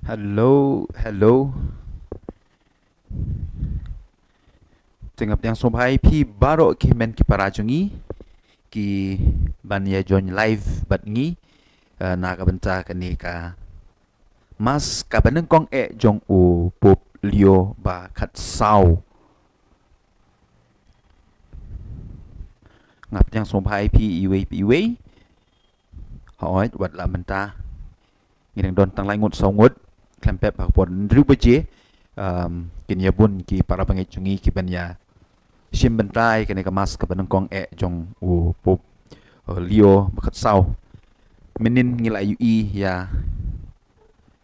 Hello, hello. Tengap yang sompai pi baro ki men ki parajungi ki ban ya join live bat ngi na ka benta ka ni ka mas ka baneng kong jong u pop lio ba khat sau ngap yang sompai pi iwe hỏi wat la benta ngi dang don tang lai ngut sau ngut klempep ba pon ru beje kin ya bun ki para bangai chungi ki ban ya sim bentai kene ka mas ka baneng kong jong u pop lio ba khat sau menin ngila ui ya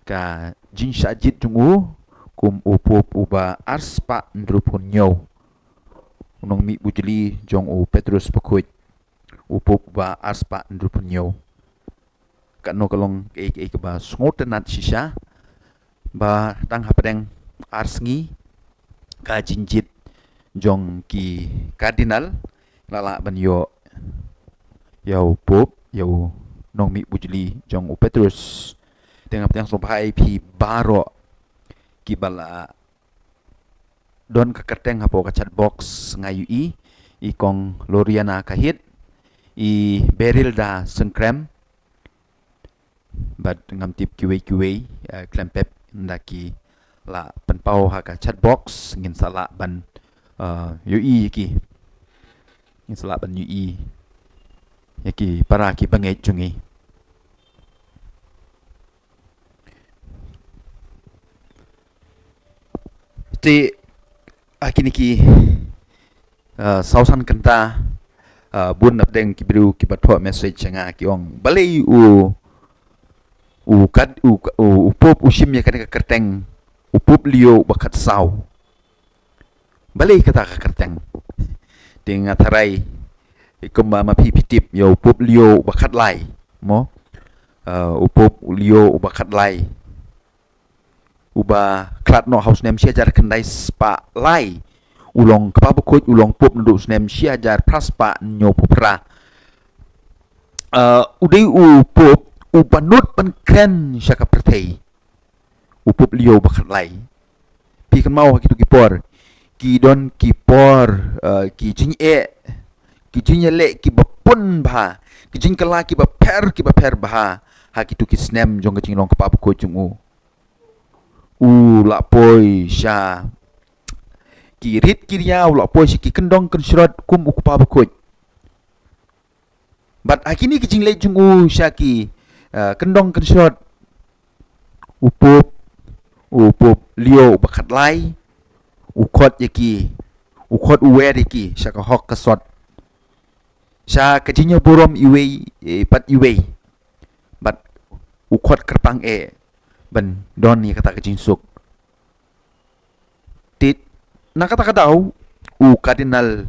ka jin sajit jungu kum upop uba arspa ndrupun nyo unong mi bujeli jong u petrus pakuit upop uba arspa ndrupun nyo kano kalong ke ba sngotenat shisha ba tang hapadeng arsngi ka jinjit jong ki cardinal lala ban yo yo pop yo nong mi bujeli jong u petrus tengap yang sopai pi baro ki bala don ka kerteng hapo ka chat box ngayu i kong loriana kahit i beril da sengkrem bad ngam tip kiwe klempep ndaki la penpau ha ka chat box ngin sala ban ki ngin sala ban yaki para ki bangai jungi ti akini ki sausan kanta bun napdeng ki biru ki batho message nga ki ong balei u pop usim ya kan ka kerteng u pop lio bakat sau balei kata ka kerteng ding atharai ikumba ma pipitip yo pop lio bakat lai mo u pop lio bakat lai uba klat no house nem siajar kendai spa lai ulong kapabukut ulong pop ndu nem siajar praspa nyo popra udai u pop u panut pan kren syaka pertei u pop lio bakat lai pi kan mau kitu kipor ki don kipor ki jing ki jing le ki bapun bha ki jing kala ki baper bha ha kitu ki snem jong jing long kapabukut jungu la poi sha kirit kiriau la poi si ki kendong kensrot kum ukupa bakut bat akini ki jingle jungu sha ki kendong kensrot upop lio bakat lai ukot yaki ukot uwer yaki sha ka hok kasot sha kajinya borom iwe pat iwe bat ukot kerpang ban don ni kata kejinsuk tit na kata kadau u cardinal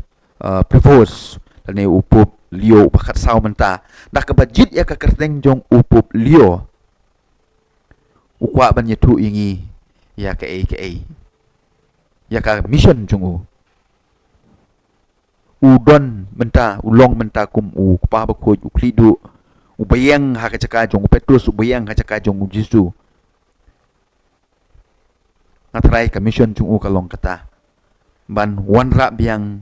propose lani upop lio bakat sau menta dak kebajit ya ka kerteng jong upop lio ukwa ban yetu ingi ya ke ya ka mission jong u don menta ulong menta kum u pa ba ko u klidu u bayang ha ka caka jong petrus u bayang ha caka jong jisu ngatrai commission jungu kalong kata ban wanra biang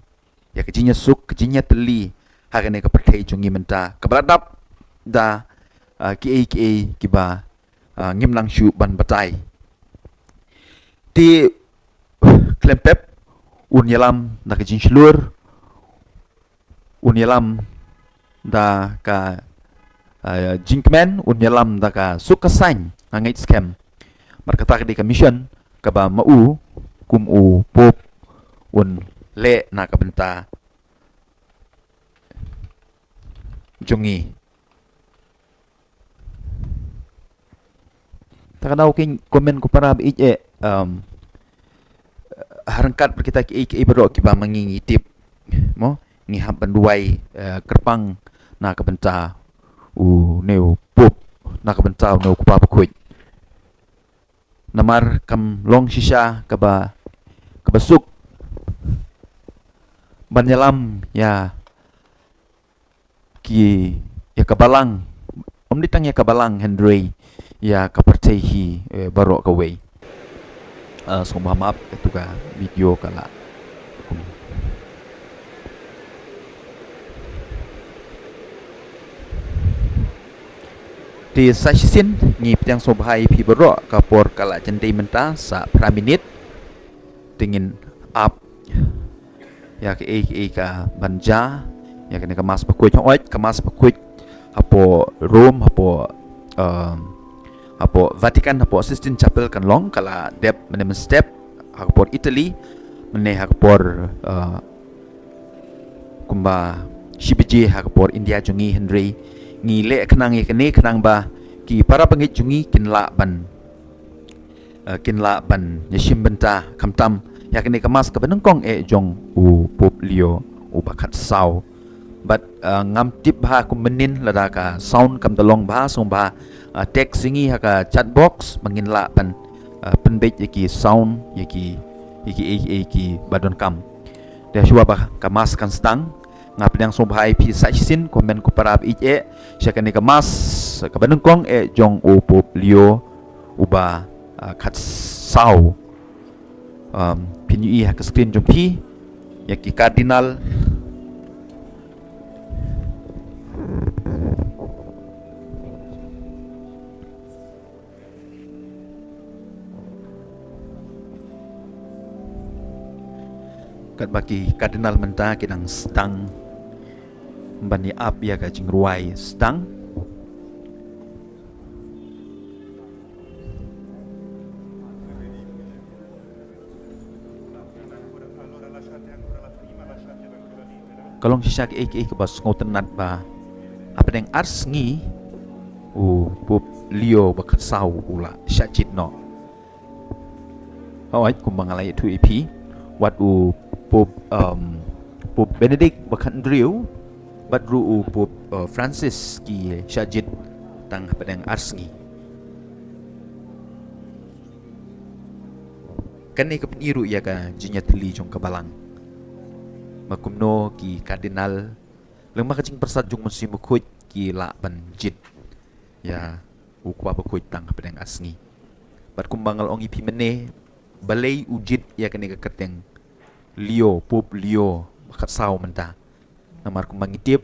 ya kejinya suk kejinya teli hagane ka perkai jungi menta kabradap da ki ba ngim lang shu ban batai ti klempep un yalam da kejin shlur un yalam da ka jinkmen un yalam da ka sukasang ngait scam markata di commission kaba mau kum u pop un le na kabenta jungi takadaw king komen ko para harangkat kita ki bero ki ba mangingitip mo ngihap banduai kerpang na kabenta u neu pop na kabenta neu kupapakut namar kam long shisha kabasuk banyalam ya ki ya kabalang ditang ya kabalang Henry ya kapercayai barok kawai so maaf itu ka video kala di sasin ni yang sobhai pi barok kapor kala jendai menta sa praminit tingin up ya ke ka banja ya ke kemas pakuit oit kemas pakuit apo Rome apo Vatican apo Sistine Chapel kan long kala dep menem step apo Italy mene apo kumba shibiji apo India jungi Henry ngi le kenang kene kenang ba ki para pengit jungi kinla ban yashim benta kamtam ya kene kemas ka benengkong jong u pop leo u bakat sau but ngam tip ba kum menin lada ka sound kam dalong ba song ba text singi ha ka chat box menginla ban penbet yaki sound yaki badon kam dia shua ba kemas kan stang ngap yang soba IP sajisin komen ko para ije syakane kemas ka benengkong jong u pop leo uba kat sau pinyu ha ka screen jong pi yaki cardinal kat baki cardinal menta kinang stang bani up ya ka jingruai stang kalong siya ke bas ngoten nat ba apa deng ars ngi pup leo bakat sau ula syajit no await kumbangalai tu ep wat pup Benedict bakat driu bat ru pup Francis ki syajit tang apa deng ars ngi kan ni kepeniru ya ka jinyatli jong kabalang makumno ki kardinal lemah kacing persat jung musim bukut ki la banjit ya ukwa bukut tang pedang asngi bat kumbangal ong ipi mene balai ujit ya kene keteng leo pup leo bakat sau menta namar kumbang itip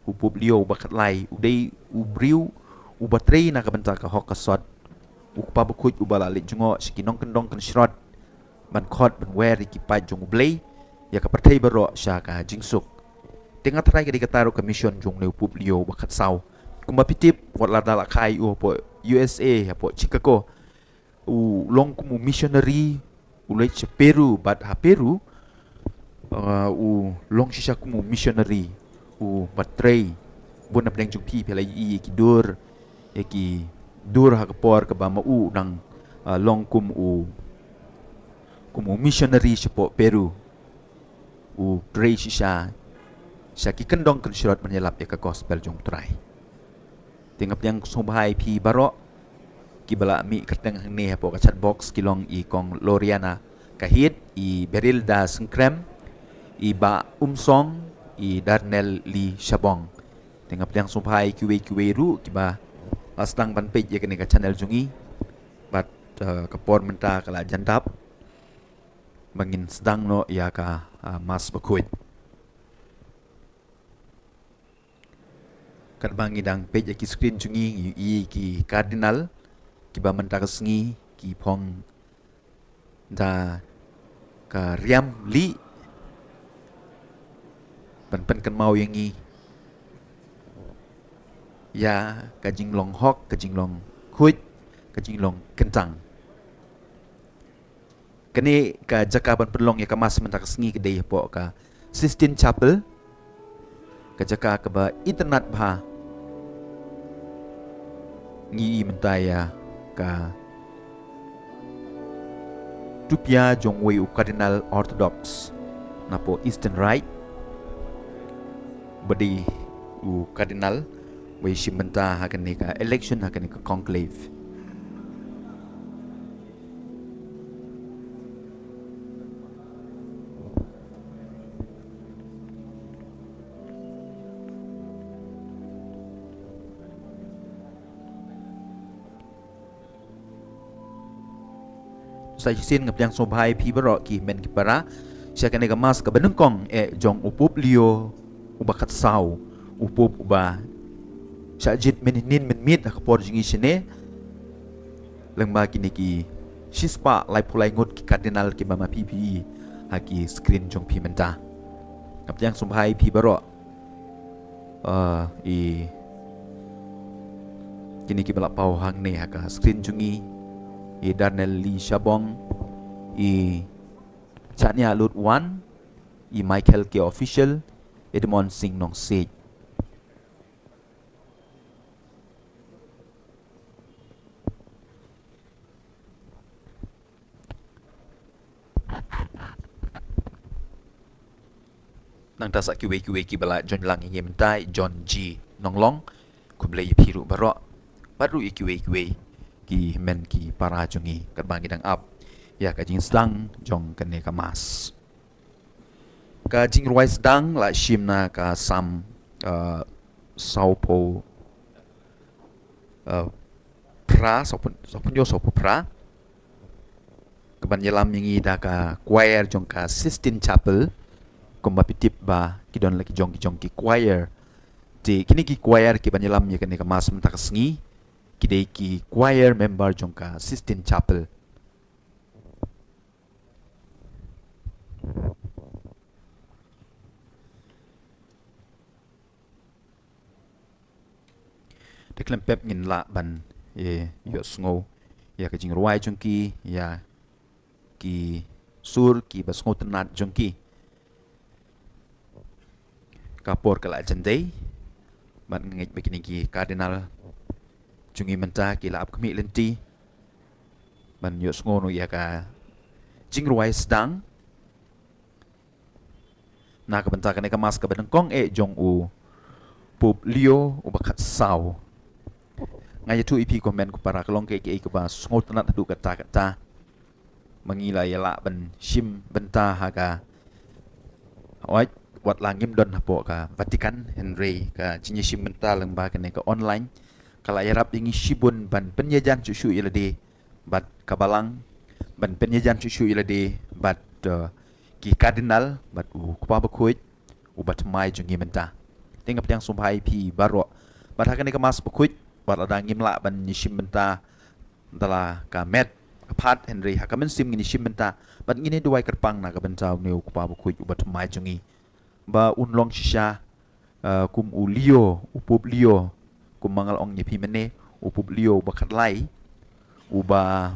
pup leo bakat lai udai ubriu ubatrei na kabenta ka hok kasot ukpa bukut ubala le jungo sikinong kendong kan shrot ban khot ban wer ki pa jung blei ya ka partai baro sya ka jingsuk tengah try ka dikataru commission jung leu pup leo bakat sau kumba pitip wat la dala kai po USA po Chicago long kumu missionary ulai che Peru bat ha Peru long shisha kumu missionary batrei bon apdeng jung pi pela ki dur ya ki dur ha kapor ka ba mau nang long kumu missionary po Peru Dre shisha ki kendong kan syarat menyelap ya ke gospel jong try tingap yang sobhai pi barok ki bala mi kateng ne po ka chat box kilong i kong Loriana kahit i Berilda Sengkrem i ba Umsong i Darnell Lee Shabong tingap yang sobhai kiwe ru ki ba astang ban page ya kene ka channel jungi bat kapor menta kala jandap bangin sedang no ya ka mas bakuit kat bangi dang page ki screen jungi ki cardinal ki ba mentas ngi ki phong da ka riam li pen kan mau yang ngi ya ka jinglong hok ka jinglong khuit ka jinglong kentang kene ka jakaban penlong ya ka mas mentas ngi kedai po ka Sistine Chapel ka jaka ka ba internet ba ngi mentaya ka tupia jongwei cardinal orthodox napo Eastern Rite badi cardinal wei shimenta hakan ka election hakan ka conclave sa sin ngap yang sobhai pi baro ki men ki para sia kan ga mas ka benengkong jong upup lio ubakat sau upup uba sa jit meninin men mit ka por jingi sine lengma kini ki shispa lai pulai ngut ki kardinal ki mama pp haki screen jong pi menta ngap yang sobhai pi baro kini ki balap pau hang ne haka screen jungi Darnell Lee Shabong Chania Lut Wan Michael K official Edmond Singh Nong Sej nang ta sa kiwe ki bala John Lang ngi mentai John G Nonglong kublai piru barok baru kiwe ki men ki para jungi kerbang gidang up ya ka jing sedang jong kene ka mas ka jing ruai sedang la shimna ka sam saupo pra sopun yo sopo pra keban yelam yang ida ka choir jong ka Sistine Chapel kumba pitip ba kidon lagi jong ki choir ti kini ki choir ki banyelam ya kene ka mas menta ka sengi kidai ki choir member jong ka Sistine Chapel deklem pep ngin la ban yo sngo ya ka jing ruai jong ki ya ki sur ki bas ngo tenat jong ki kapor kala jandai ban ngej begini ki kardinal jungi menta ki la ap kemi lenti ban yo ngono ya ka jingruai sedang na ka benta ka mas ka benengkong jong u pup lio u bakat sau ngai tu ipi komen ku para kelong ke ko ba sngot na du kata mangila ya la ban shim benta haga oi wat langim don hapo ka Vatican Henry ka jinya shim benta lang ba ka online kala yarap ingi shibun ban penyajan cucu ilade bat kabalang ban penyajan cucu ilade bat ki kardinal bat kupa bakuit ubat mai jungi menta tingap yang sumbai pi baro bat hakane ka mas bakuit bat ada ngimla ban shim benta dala ka met pat Henry hakamen sim ngini shim benta bat ngini duai kerpang na ka benta ne kupa bakuit ubat mai jungi ba unlong shisha kum ulio upup lio kum mangal ong nyepi mene upup lio bakat lai uba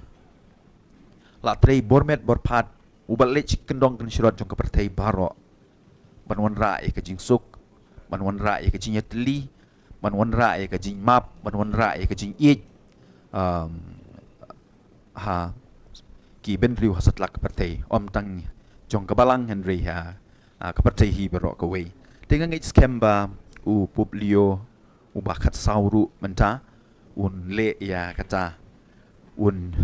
la trei bormet borpat uba lech kendong kan shirot jong kepertai baro banwan ra ka jing suk banwan ra ka jing yatli banwan ra ka jing map banwan ra ka jing ich ha ki ben riu hasat lak kepertai om tang jong kabalang Henry ha kepertai hi baro ka wei dengan ngej scam ba upup lio ubakat sauru menta un le ya kata un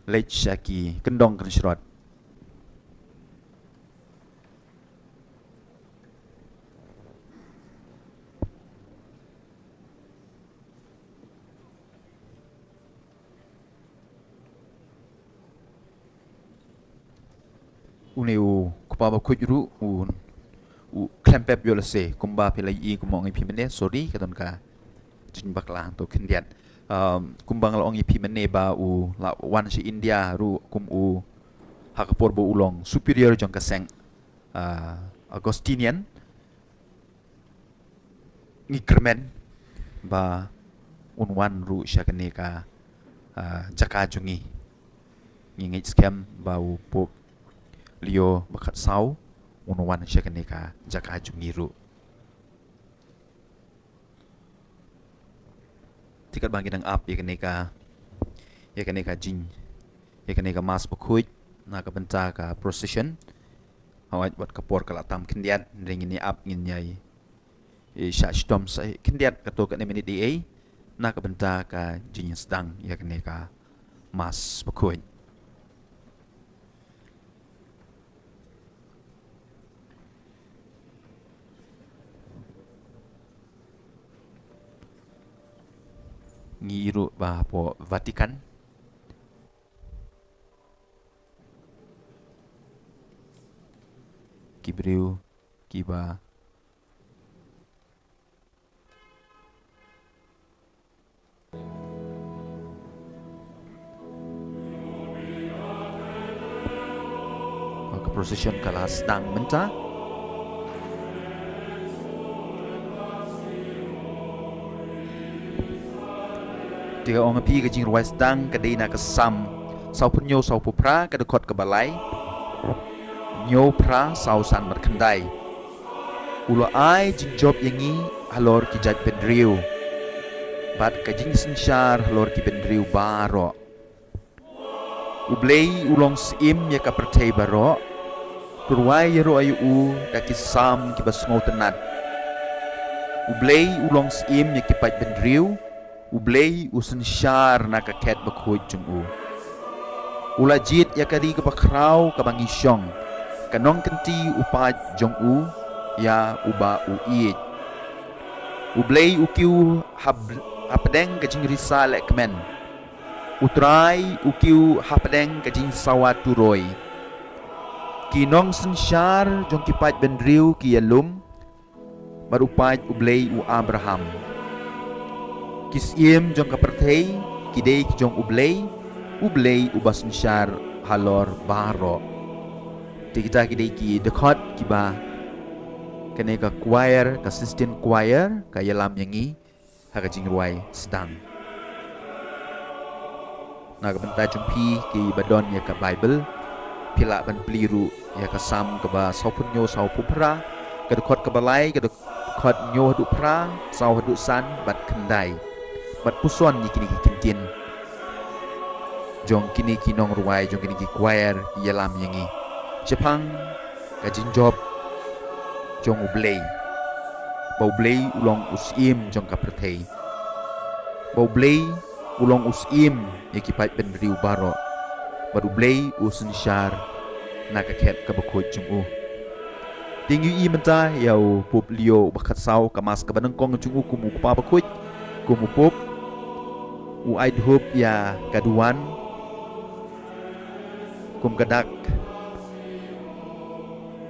lech shaki kendong kan shirot uneu kupaba kujru un klempep yolase kumba pilai kumong ipi mene sorry katon ka jin bakla to kendiat kumbang long ipi mene ba la wan si India ru kum hakapor bo ulong superior jong kaseng Agostinian ngi kermen ba unwan ru syakane ka jaka jungi ngi scam ba pop lio bakat sau unwan syakane ka jaka jungi ru tikat bagi dang up ya kene ka jin ya kene ka mas bakuit na ka benta ka procession awat buat kapor kala tam kendiat ring ini up ngin nyai sha stom sa kendiat ka to ka ne minute da na ka benta ka jin sedang ya kene ka mas bakuit ngiru ba po Vatican kibriu kiba ke procession kala sedang menta tiga orang pi ke jing ruai sedang ke dina ke sam sau punyo sau pupra ke dekot ke balai nyo pra sau san berkendai ulo ai jing job yangi halor ki jaj pendriu bat ke jing sensyar halor ki pendriu baro ublei ulong sim ya ka pertei baro turwai yero ayu u da ki sam ki basngau tenat ublei ulong sim ya ki paj pendriu ublei usen syar na ka ket bakhuj chung u ulajit ya kadi ka bakrau ka bangisyong kanong kenti upaj jong u ya uba u i ublei ukiu hapdeng ka jing risale kmen utrai ukiu hapdeng ka jing sawaturoi kinong sen syar jong ki paj bendriu ki yalum barupaj ublei u Abraham kisiem jong kapertei kidei jong ublei ubasun syar halor baro tikita kidei ki dekot kiba kene ka choir ka assistant choir ka yalam yangi haka jing ruai sedang na ka benta jumpi ki badon ya ka bible pila ban peliru ya ka sam ka ba saupunyo saupupra ka dekot ka balai ka dekot nyo hadu pra sau hadu san bat kendai bat puson ni kini kintin jong kini kinong ruai jong kini ki choir yalam yangi Jepang ka jinjob jong ublei baublei ulong usim jong kapertei baublei ulong usim ya ki pai pendriu baro badublei usun syar na ka ket ka bakoj jong u tingyu i menta yau publio bakat sau kamas ka banengkong jong u kumu pa bakoj kumu pop u aidhub ya kaduan kum kadak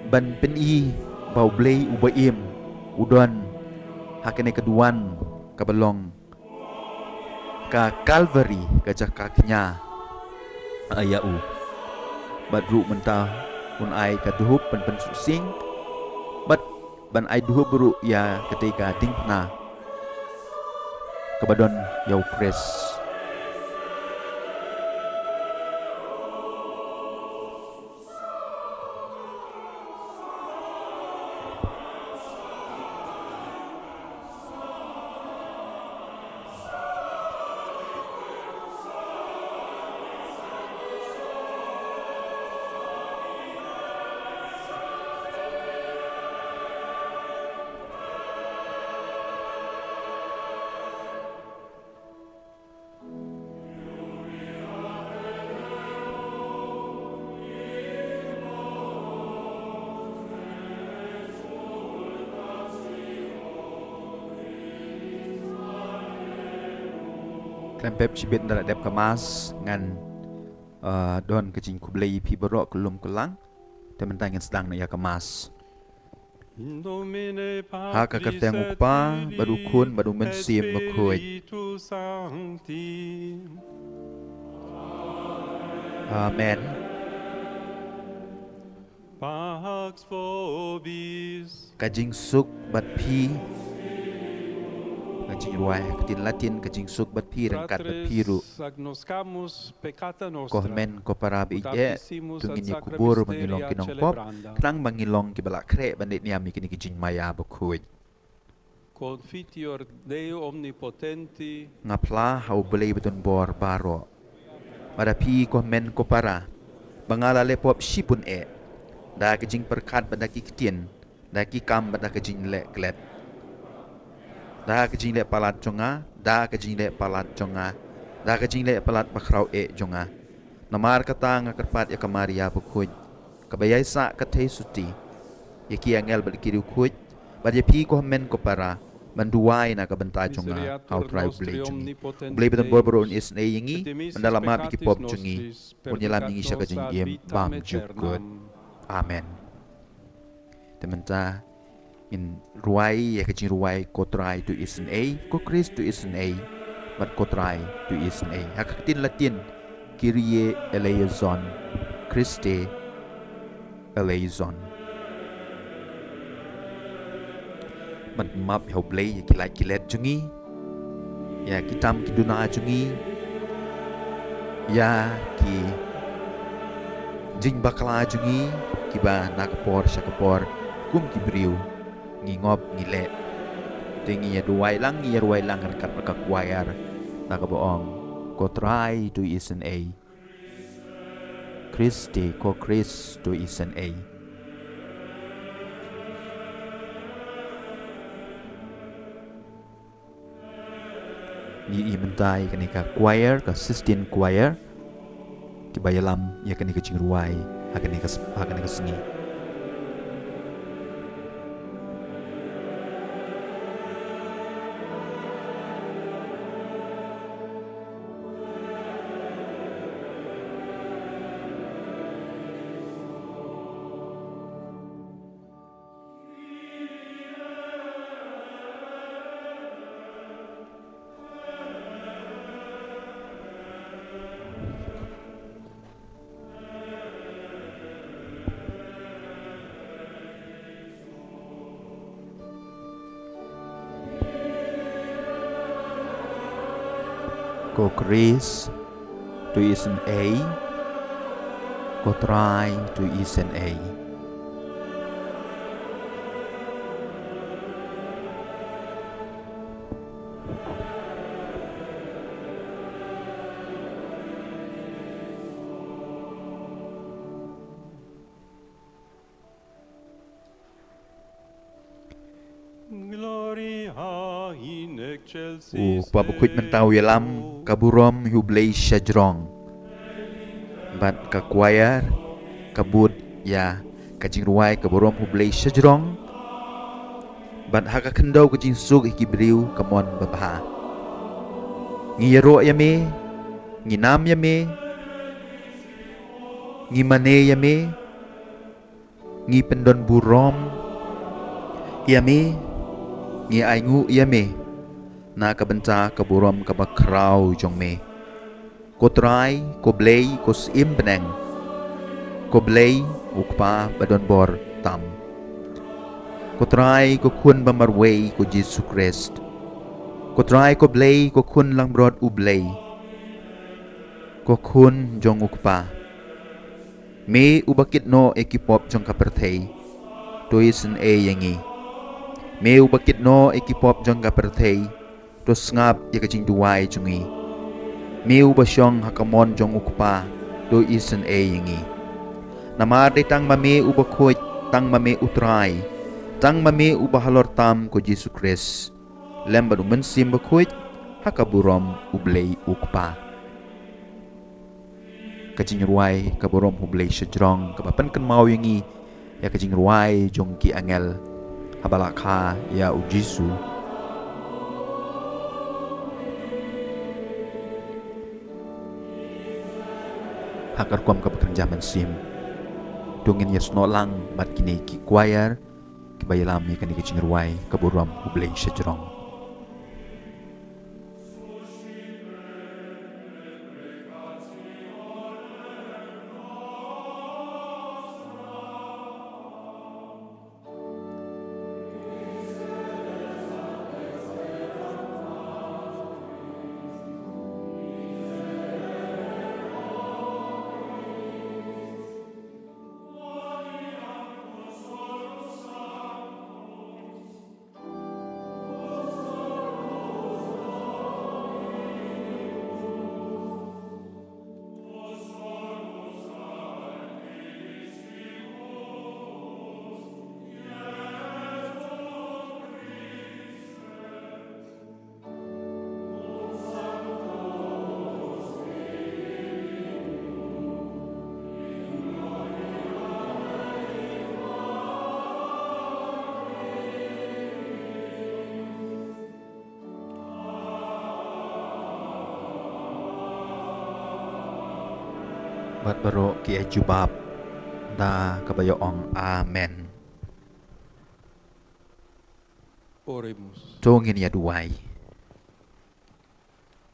ban peni bau blei ubaim udon hakene kaduan kabelong ka Calvary ka jakaknya ayau badru mentah un ai kaduhub ban susing bat ban ai duhub buru ya ketika tingna kabadon yau pres klempep cibit ndara dep kemas ngan don kecing kublei pi berok kelum kelang tementangin sedang na ya kemas haka kerteng upa badukun badu mensim mekhuj amen kajing suk bat pi kajing ruai ketin latin kajing suk bat pi rengkat bat piru kohmen ko para bije tungin ya kubur mangilong kinong pop kenang mangilong ki balak kre bandit ni ami kini kajing maya bakhuj Confitior Deo omnipotenti ngapla hau belai beton bor baro madapi kohmen ko para bangala lepop sipun da kajing perkat badaki ketien da ki kam badak kajing le klet da kajing le palat jonga da kajing le palat jonga da kajing le palat bakrau jonga namar kata ngakerpat ya kamaria bakhuj kabayai sa katei suti yaki angel badkiru khuj badya pi ko men ko para manduai na kabenta jonga how try blay jongi blay beton borboron is na yingi mandala ma biki pop jongi punyalam yingi siya kajing yem bam jukut amen Teman-teman in ruai ya kecing ruai kotrai tu isen a ko Chris tu isen a bat kotrai tu isen a hakatin Latin Kyrie eleison Christe eleison man map hoblay ya kilai kilet jungi ya kitam kiduna jungi ya ki jing bakla jungi kiba nakapor syakapor kum kibriu ngingop ngile tingi ya ruai lang rekat makakwayar nakaboong ko try to isen a Christi ko Chris to isen a ni imentai kanika choir ka Sistine choir kibayalam ya kanika cingruai hakanika sengi ko Chris to isen a ko try to isen a Gloria in excelsis pabukuit mentau yalam kaburom hublay syajrong bat ka choir kabut ya kajing ruai kaburom hublay syajrong bat haka kendau kajing sug ikibriu kamon babaha ngiyaro yame nginam yame ngimane yame ngi pendon burom yame ngi aingu yame na kabenta kaburom kabakrau jong me ko try ko blay ko sim beneng ko blay ukpa badon bor tam ko try ko kun bamarway ko Jesus Christ ko try ko blay ko kun lang brod ublay ko kun jong ukpa me ubakit no ekipop jong kapertay to isen a yangi me ubakit no ekipop jong kapertay to ngap ya kajing duai jungi meu basyong hakamon jong ukpa do isen a yangi namar de tang mame ubakhoy tang mame utray tang mame ubahalor tam ko Jesus Christ lembadu mensim bakhoy hakaburom ublay ukpa kajing ruai kaburom ublay syajrong kapapan kan mau yangi ya kajing ruai jong ki angel habalakha ya ujisu hakar kuam ka bekerja mensim dongin ya snolang mat kini ki choir kibayalam ya kani kicing ruai kaburam hublay syajrong bat baro ki jubab da kabayo ong amen Oremus. Tongin ya duai.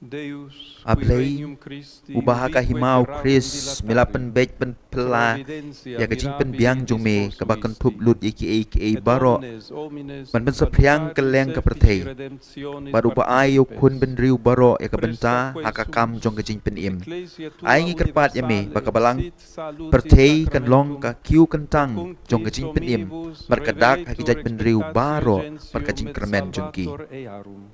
Deus, Ablay, qui regnum Christi ubahaka ubique himau terrarum Chris, dilatari, milapan bek pen pela, providentia ya kajing pen mirabili biang jong me, kabakan tup disposuisti, lut iki et baro, omnes man ben sa priang salutaris keleng ka effici pertei. redemptionis Baru ba ayo kun ben participes. riu baro ya kabenta Prestaque haka kam sumus, jong kajing pen im. Ecclesia tua Ay ngi kerpat ya me, universale baka balang sit salutis pertei kan long sacramentum, ka kiu kentang per jong cunctis kajing pen im. omnibus Markadak reveletur hakijaj ben riu expectatio baro, gentium markajing et kermen jong ki. salvator earum.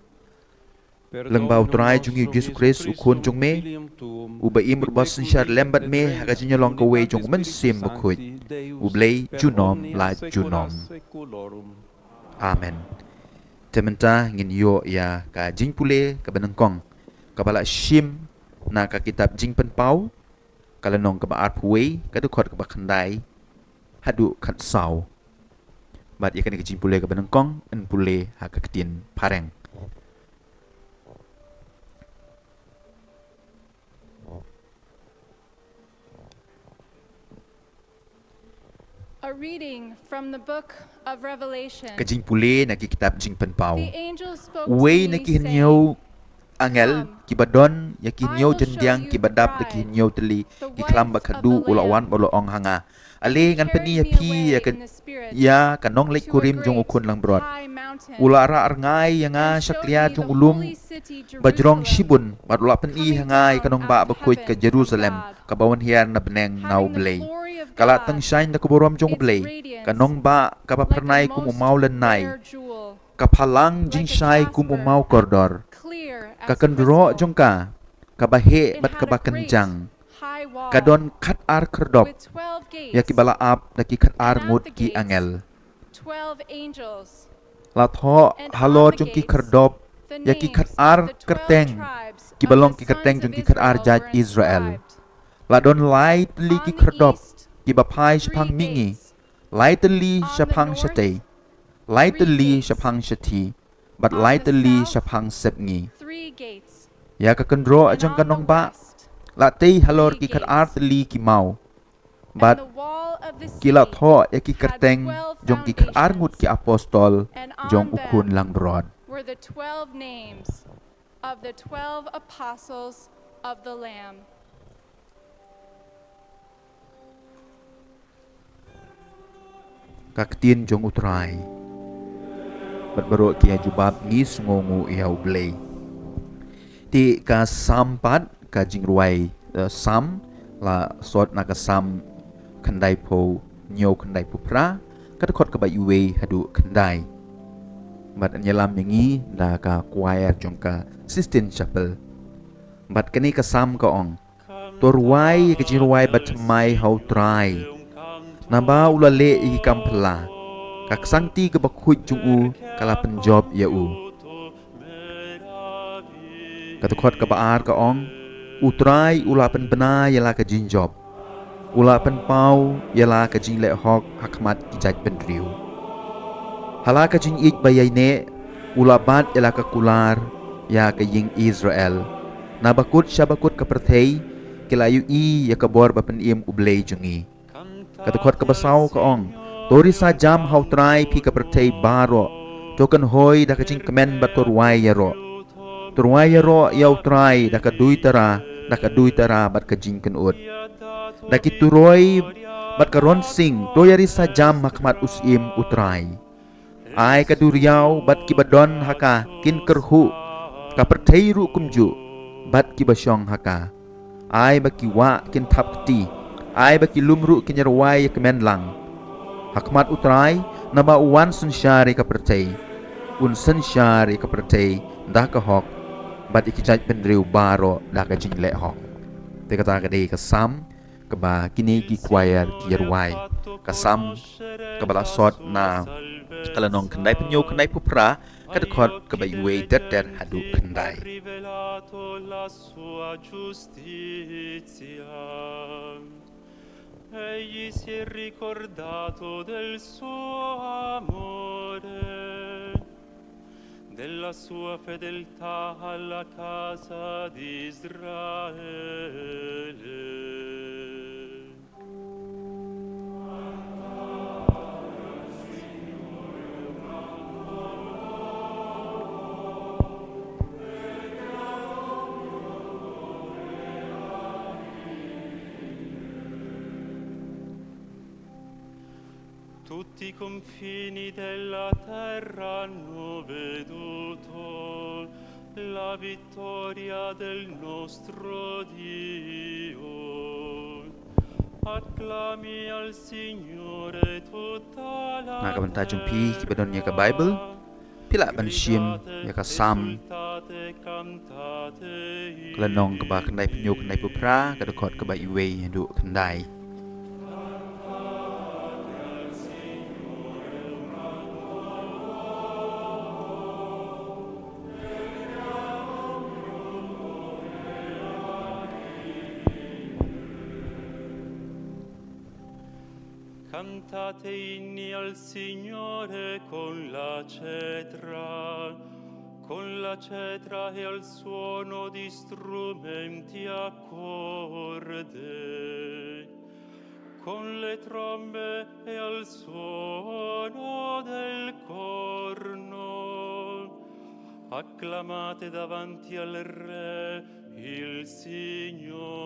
Per Leng bau Dominum trai jong yu nostrum Jesu Iesu Christ ukun Christum, jong me, Filium tuum, uba im qui rubas sensyar tecum lembat vivit et me regna haka in jinya long ka wei unitatis jong men Spiritus sim bakut. Sancti, Deus, Ublay per junom omnia la saecula junom. saeculorum. Amen. Tementa ngin yo ya ka jing pule ka benengkong. Ka bala shim na ka kitab jing pen pau. Kala nong ka ba art puwe ka du khot ka ba khandai. Hadu khat sau. Bat ya ka ni ka jing pule ka benengkong en pule ha ka ketin pareng. A reading from the book of Revelation. Ka jing pule na ki kitab jing pen pau. The angel spoke to Wei me, na ki saying, hinyo angel ki badon ya ki hinyo I will show jendiang you ki the badap da bride, ki hinyo teli the ki klam ba wife of khadu the ulawan Lamb. bolo ong hanga. Ale ngan peni ya Carried me pi away ya in the spirit ya kanong lek to a kurim jong great ukun lang brot. high mountain, Ula ra arngai yang and nga showed syaklia me jong the ulum holy city bajrong Jerusalem, shibun badula pen i coming hangai down kanong out ba of bakuit ka heaven from Jerusalem God, kabawan hiar na beneng nau having the blei. glory of Kala God, tang shine na kuborom jong its blei. radiance, Kanong ba like a kapapernai most kumumaulan nai. rare jewel, Kapalang like jing a shai jasper, kumumau kordor. clear as Kakendro crystal. jong ka kabahe It bat had a kabakenjang. great high wall Kadon kat ar kerdop with 12 ya gates, ki bala ap da ki kat ar and at ngut the ki gates angel. 12 angels, La tho and halor on the jong ki gates kerdop the ya ki kat names ar of the 12 kerteng. tribes Ki of balong the ki kerteng sons jong of ki kat ar Israel jaj were Israel. inscribed. La don lai teli ki On the kerdop east, ki bapai 3 shapang mingi. gates. Lai teli On the shapang north, shate. Lai 3 teli gates. shapang shati. Bat On lai the teli south, shapang sepngi. 3 gates. Ya kakendro And ajang on the kanong ba. west, La tei halor 3 ki kat ar gates. teli ki mau. And But the wall of the kila city tho ya ki had kerteng 12 jong ki kat ar ngut ki foundations, apostol and jong on ukun them lang brod. were the 12 names of the 12 apostles of the Lamb. Kaktin jong utrai. Bat baro ki jubab ngis ngongu iau blei. Ti ka sampat ka jingruai sam la sot na ka sam kandai po nyo kandai po pra ka khot ka ba iwe hadu kandai. Bat nyelam yangi da ka choir jong ka Sistine Chapel. Bat kani ka sam ka ong. Torwai ka jingruai bat mai hau trai. Naba ulale i kampla. Kak sangti ke bakhuj jung u kala penjob ya u. Kata khot ke baar ka ong. Utrai ula pen bena yala ka jinjob. Ula pen pau yala ka jing le hok hakmat kijaj pen riu. Hala ka jing ik bayai ne. Ula bat yala ka kular ya ka ying Israel. Na bakut syabakut ka perthei kilayu i ya ka bor bapen im ublei jungi. Kata khot ke basau ka ong. Tori sa jam hau trai pi ka pertei baro. Token hoi da ka jing kemen bat torwai yaro. Torwai yaro yau trai da ka dui tara bat ka jing ken ut. Da ki turoi bat ka ron sing doyari sa jam hakmat usim utrai. Ai ka duriau bat ki badon haka kin kerhu ka pertei ru kumju bat ki basyong haka. Ai ba ki wa kin thap ti. Ai ba ki lumru kin yarwai kemen lang. Hakmat utrai naba uwan sunsyari ka pertei. Un sunsyari ka pertei dah ka hok bat ikijaj penriu baro dah ka jingle hok. Te kata ka dei ka sam ka ba kini ki choir ki yarwai. Ka sam ka bala sot na kala nong kendai penyo kendai pupra ka dekot ka ba iwe der hadu kendai. Egli si è ricordato del suo amore, della sua fedeltà alla casa di Israele. tutti i confini della terra hanno veduto la vittoria del nostro Dio. Acclami al Signore tutta la Nak kaban tajung pi terra. ki badon ya ka Bible. Pila ban shim ya ka Sam. Esultate, cantate Kelenong ke ba kendai penyuk kendai pupra ka dekot ke ba iwe du kendai. Cantate inni al Signore con la cetra e al suono di strumenti a corde, con le trombe e al suono del corno. Acclamate davanti al Re il Signore.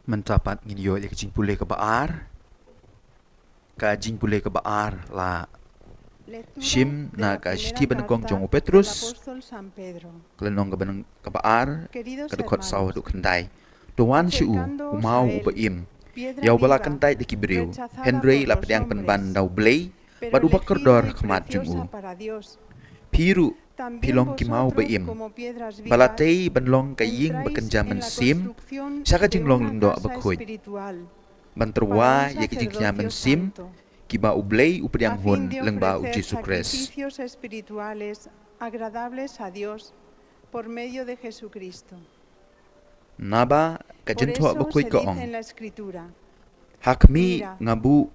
Mendapat ngin yo ya ke jing pulih ke baar. Ka jing pulih ke baar la Shim na ka shiti benengkong jong Petrus. Kelenong ke beneng ke baar ka dekot saw du kendai. Tuan shu umau ubaim. Yau bala kendai de kibriu. Henry la pedang penban dau blei. Badu bakordor kemat jungu. Piru pilong kimau baim. Balatei benlong kaying bekenjaman sim. Saka jinglong lengdo abakuit. Banterwa ya ke jingjaman sim. Kiba ublei upediang hun lengba u Jesu Kris. Espirituales agradables a Dios por medio de Jesucristo. Naba ka Por jento eso abakuit se ko dice ong. en la Escritura, Hakmi Mira, ngabu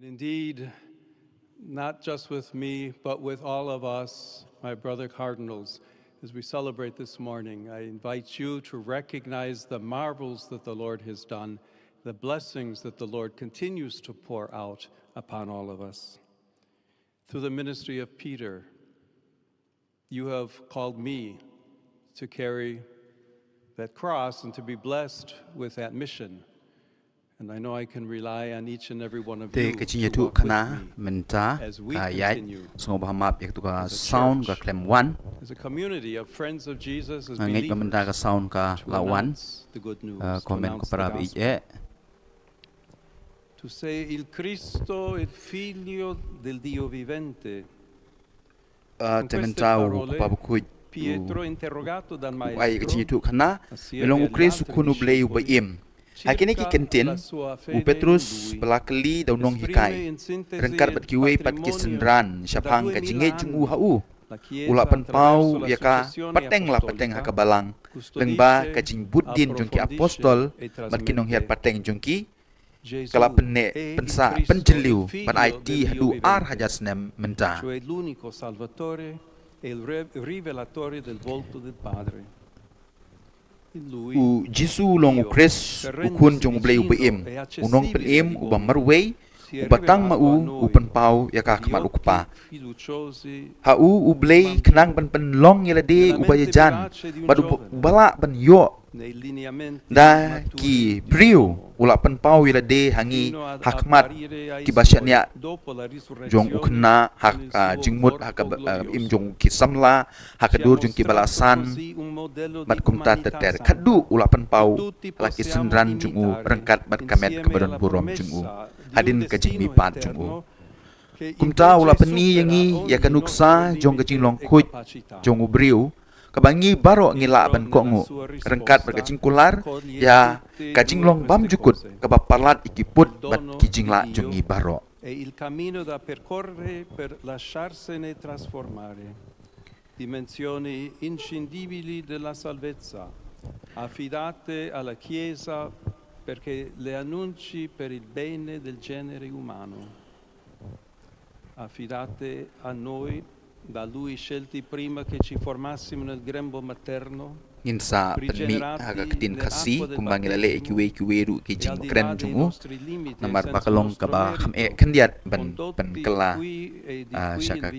Indeed, not just with me, but with all of us, my brother cardinals, as we celebrate this morning, I invite you to recognize the marvels that the Lord has done, the blessings that the Lord continues to pour out upon all of us. Through the ministry of Peter, you have called me to carry that cross and to be blessed with that mission. And I know I can rely on each and every one of Te you kecinya to tu walk with kana me menta as we ayat continue songo bahamap yak tu ka as a sound ka church, klem wan as a community of friends of Jesus, as ngait ka menta ka believers, sound ka to lawan announce the good news, to komen ko announce the para gospel, bi to say il Cristo, il figlio del Dio vivente. Con te queste menta u parole, pa bu Pietro, interrogato dal ai kecinya maestro, tu kana assieme melong agli ukris altri kunu blei u discepoli, baim hakini ki circa kentin la sua u fede Petrus in lui, pelakeli daw nong esprime hikai in sintesi rengkat bat il kiwe pat patrimonio kisendran che da syapang ka 2000 jinge jung u anni hau la Chiesa, ula pan attraverso pau la ya ka successione pateng la pateng apostolica, hakabalang custodisce, lengba ka jing buddin jong ki approfondisce apostol e bat kinong hiat trasmette. pateng jong ki Gesù kala penne è il pensa Cristo, penjeliu il figlio ban IT del Dio hadu vivente, ar hajasnem menta cioè l'unico Salvatore e il rivelatore del volto del Padre. In lui, u Jisu long u Dio, Chris per u kun rendersi jong blei u vicino beim e unong pen accessibile im agli u ba uomini, marwei si è u batang ma rivelato a u noi pen pau ya ka di kemat u occhi kepa fiduciosi ha u blei kenang ban pen long yela de u ba jan bad u bala ban yo nei lineamenti da maturi ki di priu uomo, ula pen pau yela de hangi fino ad hakmat apparire ai ki basyanya suoi dopo la risurrezione jong ukna hak con il suo jingmut corpo hak glorioso. im jong ki samla hak Ci ha dur jong ki mostrato balasan così un modello di bat kumta umanità teter santa kadu ula pen pau che tutti laki possiamo sendran jong u imitare rengkat bat kamet insieme kebadan alla burom jong u promessa di un hadin ka jing mi destino pat jong u eterno che kumta invece ula penni supera yangi ogni ya kanuksa nostro jong ka limite jing long e kuj capacità. jong u briu kabangi baro ngila ban ko ngu rengkat bat ka jing kular ya ka jing long bam jukut ka ba parlat ikiput bat ki jing la jong i baro È il cammino da percorrere per lasciarsene trasformare. Dimensioni inscindibili della salvezza, affidate alla Chiesa perché le annunci per il bene del genere umano, affidate a noi, da Lui scelti prima che ci formassimo nel grembo materno, ngin sa penmi aga ketin kasi kumbang ilale kiwe ru ki jing kren jong u namar bakalong ka ba kham e kendiat ban pen kala syaka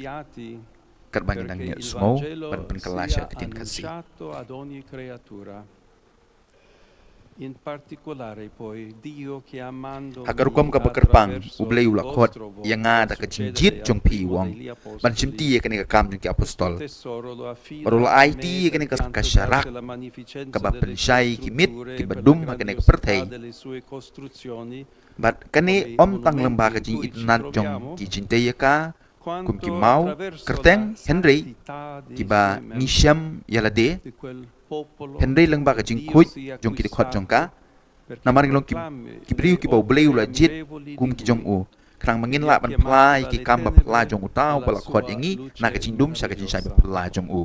kerbangin nang nyet smo ban pen kala syaka ketin kasi ad ogni creatura. In particolare poi Dio che amando hakarukom ka bakerpang ublei ula khot yanga da ka jinjit jong pi wong ban chimti ye kene ka kam jong ki apostol barula IT ye kene ka kasharak ka ba penshai ki mit ki badum ha kene ka perthei bat kane om tang lemba ka jing itnat jong ki jinte ye ka kum ki mau kerteng Henry ki ba nisham yalade Henry lemba ka jing kuj jong ki khot jong ka namar ngilong ki briu ki bau bleu la jit kum ki jong u krang mangin la ban plai ki kam ba pla jong u tau bala khot yangi na ka jing dum sa ka jing sai ba pla jong u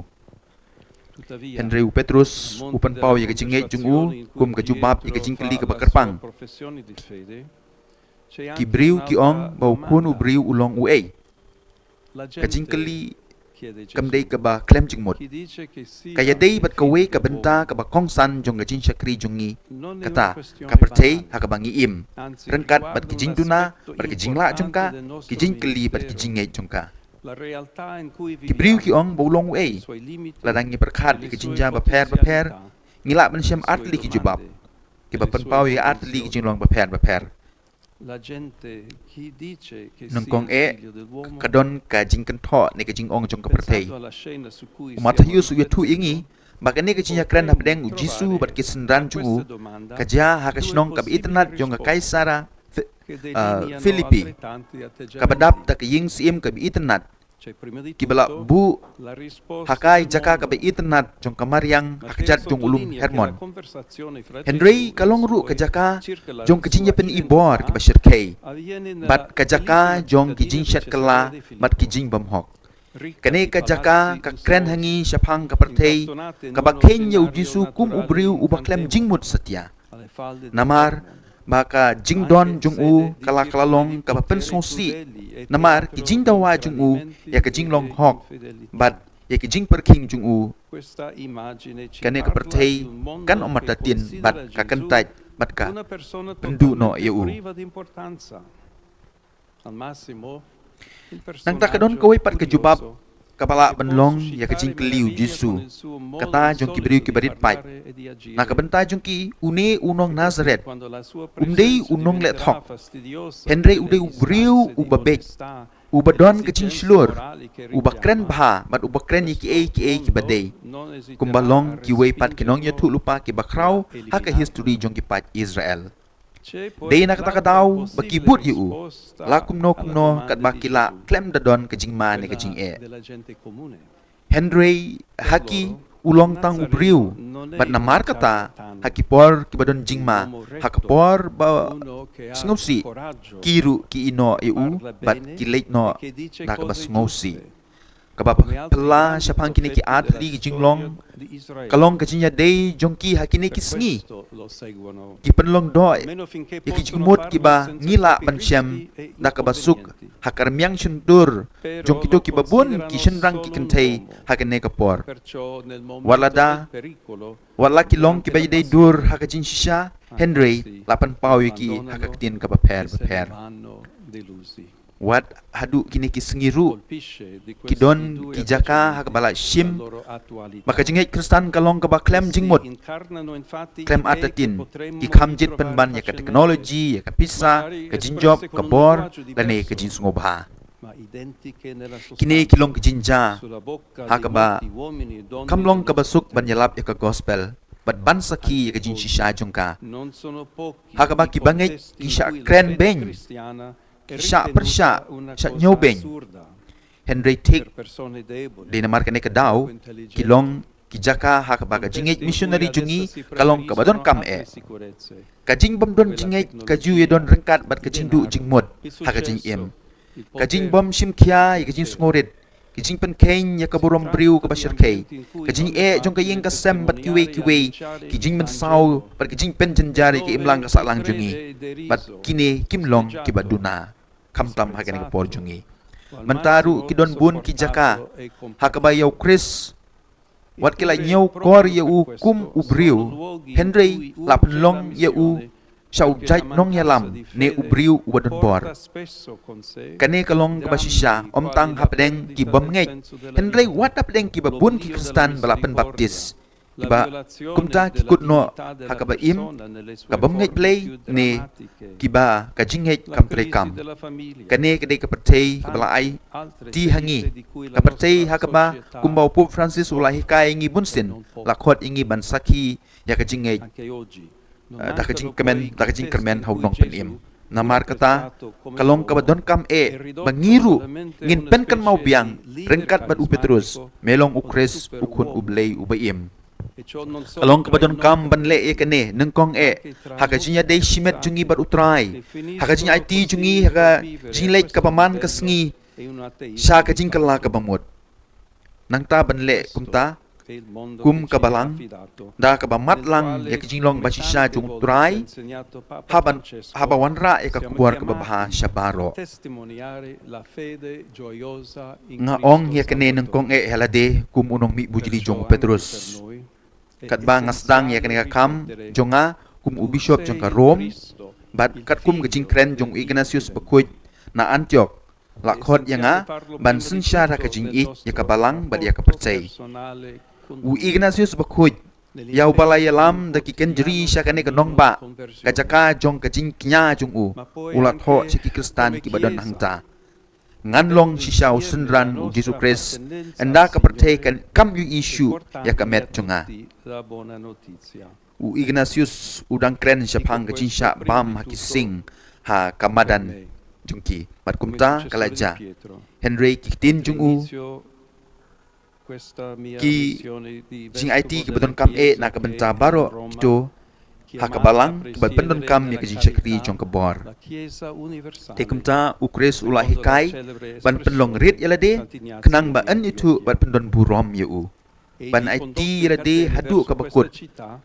Henry u Petrus u pan pau ye ka jing ngai jong u kum ka jubab ye ka jing kli ka bakerpang ki briu ki ong bau kun u briu ulong u ei ka jing kli kam dei ka ba klem jing mot kaya dei bat ka we ka benta ka ba kong san jong ka jing shakri jongi kata ka percei ha ka bangi im rengkat bat ki jing duna bat ki jing la jong ka ki jing kli bat ki jing ngai jong ka ki briu ki ong bolong u ei ladang ni berkhat ki jing ja ba per ngila ban syam atli ki jubab ki ba pen pau ye atli ki jing long ba per La gente chi dice che nang sia kong il e figlio dell'uomo kadon ka jing kan tho ne ka jing ong jong ka perthei pensato alla scena su cui umata siamo yu su yetu ingi bakane ka jinya kren hapdeng u Jisu bat ki sendran ju ka ja ha ka shnong ka internet jong ka kaisara Filipi ka badap ta ka ying sim ka internet ki bala bu hakai jaka ka internet jong ka mariang hakjat jong ulum Hermon Henry kalong ru ka jaka jong ka jinya pen ibor ki bashir kei bat ka jaka jong ki jing shat kala bat ki jing bam hok kane ka jaka ka kren hangi syapang ka perthei ka bakhen yu Jisu kum ubriu ubaklem jingmut setia namar baka jingdon jung u kala kalalong ka pen sosi namar ki jingdawa jung u ya ka jinglong hok bat ya ki jing perking jung u kane ka pertei kan omatatin bat ka kentai bat ka pendu no ya u nang ta kadon kawai pat kejubab kapala benlong ya ka jing keliu jisu kata jong ki beriu ki barit pai na ka benta jong ki une unong Nazaret umdei unong let hok Henry udei ubriu ubabek ubadon ka jing slur ubakren bha bat ubakren ki ki badei kumbalong ki wei pat kinong ya thu lupa ki bakrau ha ka history jong ki pat Israel dei na kata kadau bakibut yu la kumno kat bakila klem dadon ka jing ma ne ka jing e Henry haki ulong tang ubriu bat namar kata haki por ki badon jing ma hakapor ba sngosi kiru ki ino yu bat ki late no na ka basmosi kabab pela syapang kini ki adli ki jinglong kalong ka jinya dei jongki hakini ki sngi ki penlong do ki jingmut ki ba ngila pansyam na ka basuk hakar myang sundur jongki to ki babun ki shenrang ki kentei hakene ka por wala ki long ki ba dei dur hakajin shisha Henry lapan pau ki hakatin ka paper wat hadu kini ki sengiru kidon ki jaka hakbala shim maka jingai kristan kalong ka baklem jingmut klem atatin ki kamjit penban ya ka teknologi ya ka pisa ka jinjob ka bor lane ka jin sungobha kini kilong ki jinja hakaba kamlong ka basuk banyalap ya ka gospel bat bansaki ya ka jin shisha jongka hakaba ki bangai ki sha kren beng syak persyak syak nyobeng Henry Tick di namar kene kedau kilong kijaka hak baga jingit missionary jungi kalong kabadon kam kajing bom don jingit kaju ye don rengkat bat kajindu jingmut hak kajing im kajing bom simkia ye kajing smorit kajing penkeng ya kaburom briu ka bashir kei kajing jong kayeng kasem bat kiwe kajing mensau bat kajing pen jenjari ki imlang kasalang jungi bat kini kimlong kibaduna kamtam hakene por jungi mentaru kidon bun kijaka hakaba yau Chris wat kila nyau kor ye u kum ubriu Henry lapnlong ye u shau jait nong yalam ne ubriu ubadon bor kane kalong kabasisha omtang hapdeng ki bomngek Henry wat hapdeng ki babun ki Kristen balapen baptis kiba kumta kikut no hakaba im kabomngek play ne kiba kajingek kamplay kam kane kede kapatei kabala ai ti hangi kapatei hakaba kumbau Pope Francis ulahi kai ngi bunsin lakhot ingi bansaki ya kajingek da kajing kermen hau nong penim namar kata kalong kabadon kam bangiru ngin pen kan mau biang rengkat bad u Petrus melong ukres ukun ublei ubaim kalong kabadon kam banle kene nengkong hakajinya dei shimet jungi bar utrai hakajinya IT jungi haka jinlek kapaman kasngi sha kajing kala kabamut nangta banle kumta kum kabalang da kabamat lang ya kijinglong basisha jung utrai habawan ra ka kuar kababaha syabaro nga ong ya kene nengkong helade kum unong mi bujili jung Petrus kat ba ngasdang ya kene kam jonga kum ubishop jong ka Rome bat kat kum gejing kren jong Ignatius Bakuit na Antioch lakhot yanga ban sinsha ra kajing ya kabalang bat ya kapercay u Ignatius Bakuit yau balai lam daki kenjri sya kene kanong ba kajaka jong kajing knya jong ulat ho siki Kristen ki badan hangta nganlong sisau senran Jesu Christ enda kepercayaan kam yu isu ya kamet jonga u Ignatius udang kren syapang kejinsya bam hakising ha kamadan jungki mat kumta kalaja Henry kitin jungu ki jing IT ki beton kam na kabenta baro kito hakabalang kibat pendon kam ya kejing syakri jong kebor tekumta ukres ulahi kai ban penlong rit yalade kenang baan itu bat pendon burom ya u ban IT rade hadu ka bakut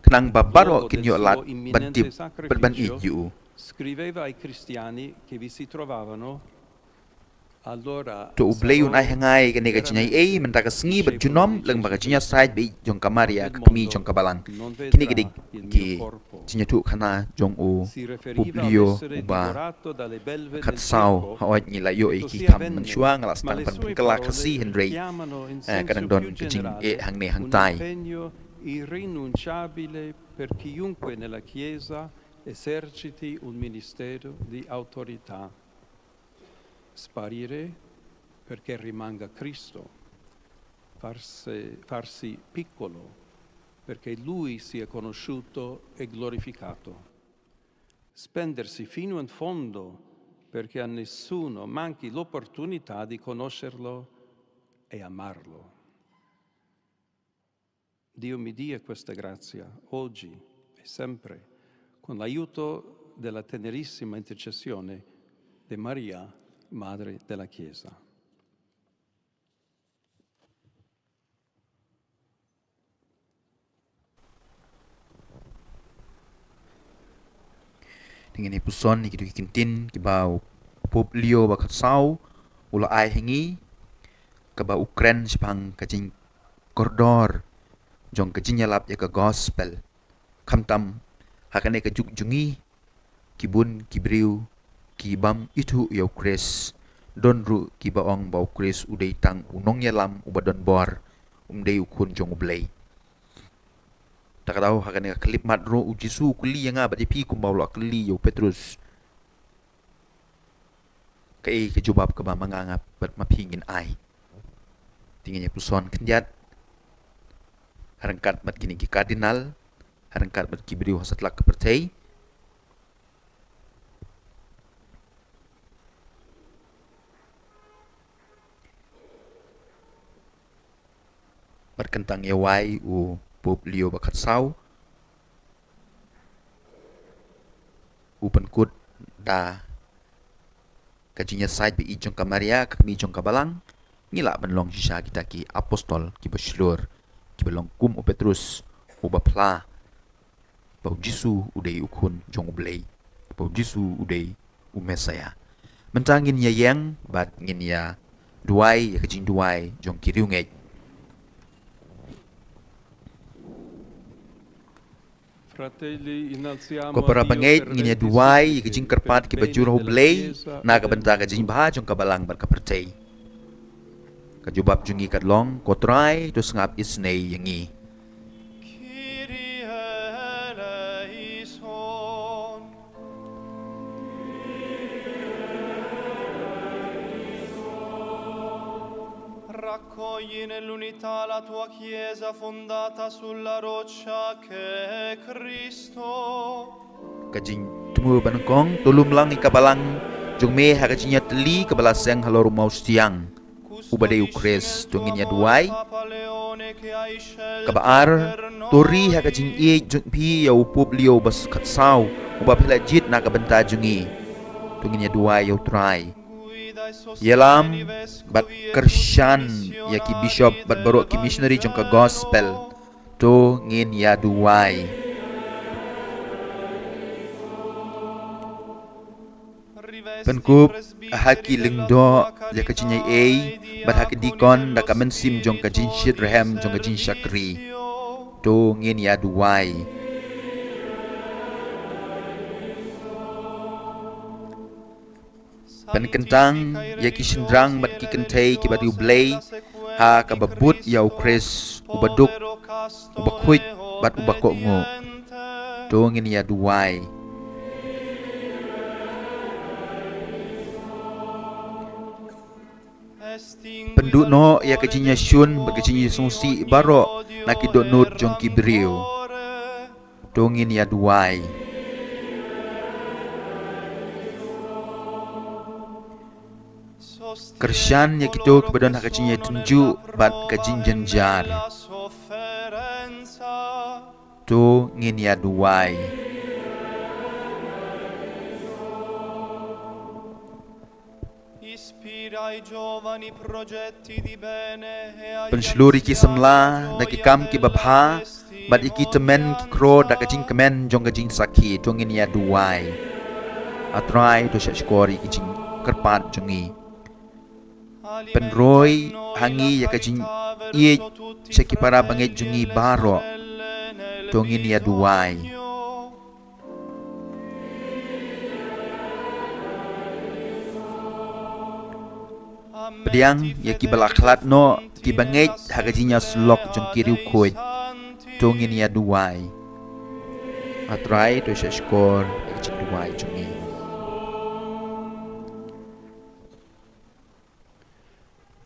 knang babaro kinyo lat bantip ban iyu. Scriveva ai cristiani che vi si trovavano allora To ublayun ay hangay kani ka chinyay ay menta ka sngi bat junom lang baka chinya side bi jong kamaria kami jong kabalang kini gidig ki chinya tu kana jong o publio uba katsaw hawat ni layo ay ki kam mensyua ngalas tang pan kala kasi henry kadang don kajing hang ne hang tai irrinunciabile per chiunque nella Chiesa eserciti un ministero di autorità. Sparire perché rimanga Cristo, farsi piccolo perché Lui sia conosciuto e glorificato, spendersi fino in fondo perché a nessuno manchi l'opportunità di conoscerlo e amarlo. Dio mi dia questa grazia oggi e sempre con l'aiuto della tenerissima intercessione di Maria, Madre della Chiesa. Dengan ni puson ni kita kintin kibau publio bakat sau ula ai hengi kaba Ukraine sepang kajing kordor jong kajing yalap ya ka gospel kamtam hakane ka jungi kibun kibriu kibam itu ya Kris donru kibaong bau Kris udai tang unong yalam ubadon bor umdei ukun jong ublei tak tahu hakane ka klip madro ujisu kuli yang abad ipi kumbau lo kli yo Petrus kai ke jubab ke mangangap bat mapingin ai tingginya puson kenjat harangkat mat kini ki kardinal harangkat mat kibriu hasatlak kepercai berkentang yawai u publio bakat sau u penkut da kajinya side bi ijong kamaria kami jong kabalang ngila benlong sisa kita ki apostol ki beslur ki belong kum u Petrus u bapla bau Jisu udai ukun jong ublei bau Jisu udai u Mesaya mentangin ya yang bat ngin ya duai ya kajing duai jong kiriu ngai ko para bangait nginya duai kajing kerpat ki bajuro blei na ka benta kajing bah jong kabalang bar kapercai kajubab jungi kadlong ko try to ngap isnei yangi Kyrie eleison. Raccogli nell'unità la tua Chiesa fondata sulla roccia che è Cristo. kajing tumu banengkong tulum lang ikabalang jong me ha kajinya teli kabalaseng halor mau stiang ubade ukres tunginya duai kabar tori ha kajing e jong pi ya publio bas katsau ubap hilajit na kabenta jungi tunginya duai ya try yalam bat kershan ya ki bishop bat baru ki missionary jong ka gospel to ngin ya duai penkup haki lengdo ya kajinya e bat haki dikon da kamen sim jong ka jin shit raham jong ka jin shakri to ngin ya duai penkentang ya ki shindrang bat ki kentai ki bat ublei ha ka babut ya ukres ubaduk ubakuit bat ubako ngo to ngin ya duai penduk no ya kajinya syun berkajinya sungsi baro nakidok nur jong kibriu dongin ya duai kershan ya kito kebadan kajinya tunjuk bat kajin jenjar dongin ya duai Penseluruh ki semla daki kam ki babha bat iki temen ki kro da kajing kemen jong kajing sakhi jongin ya duai atrai do shashkori ki jing kerpat jongi penroi hangi ya kajing ie shaki para bangai jongi baro jongin ya duai Pediang ya ki balaklat no ki bangai hagajinya slok jong kiriu koi jongin ya duai atrai do shashkor ya duai jongi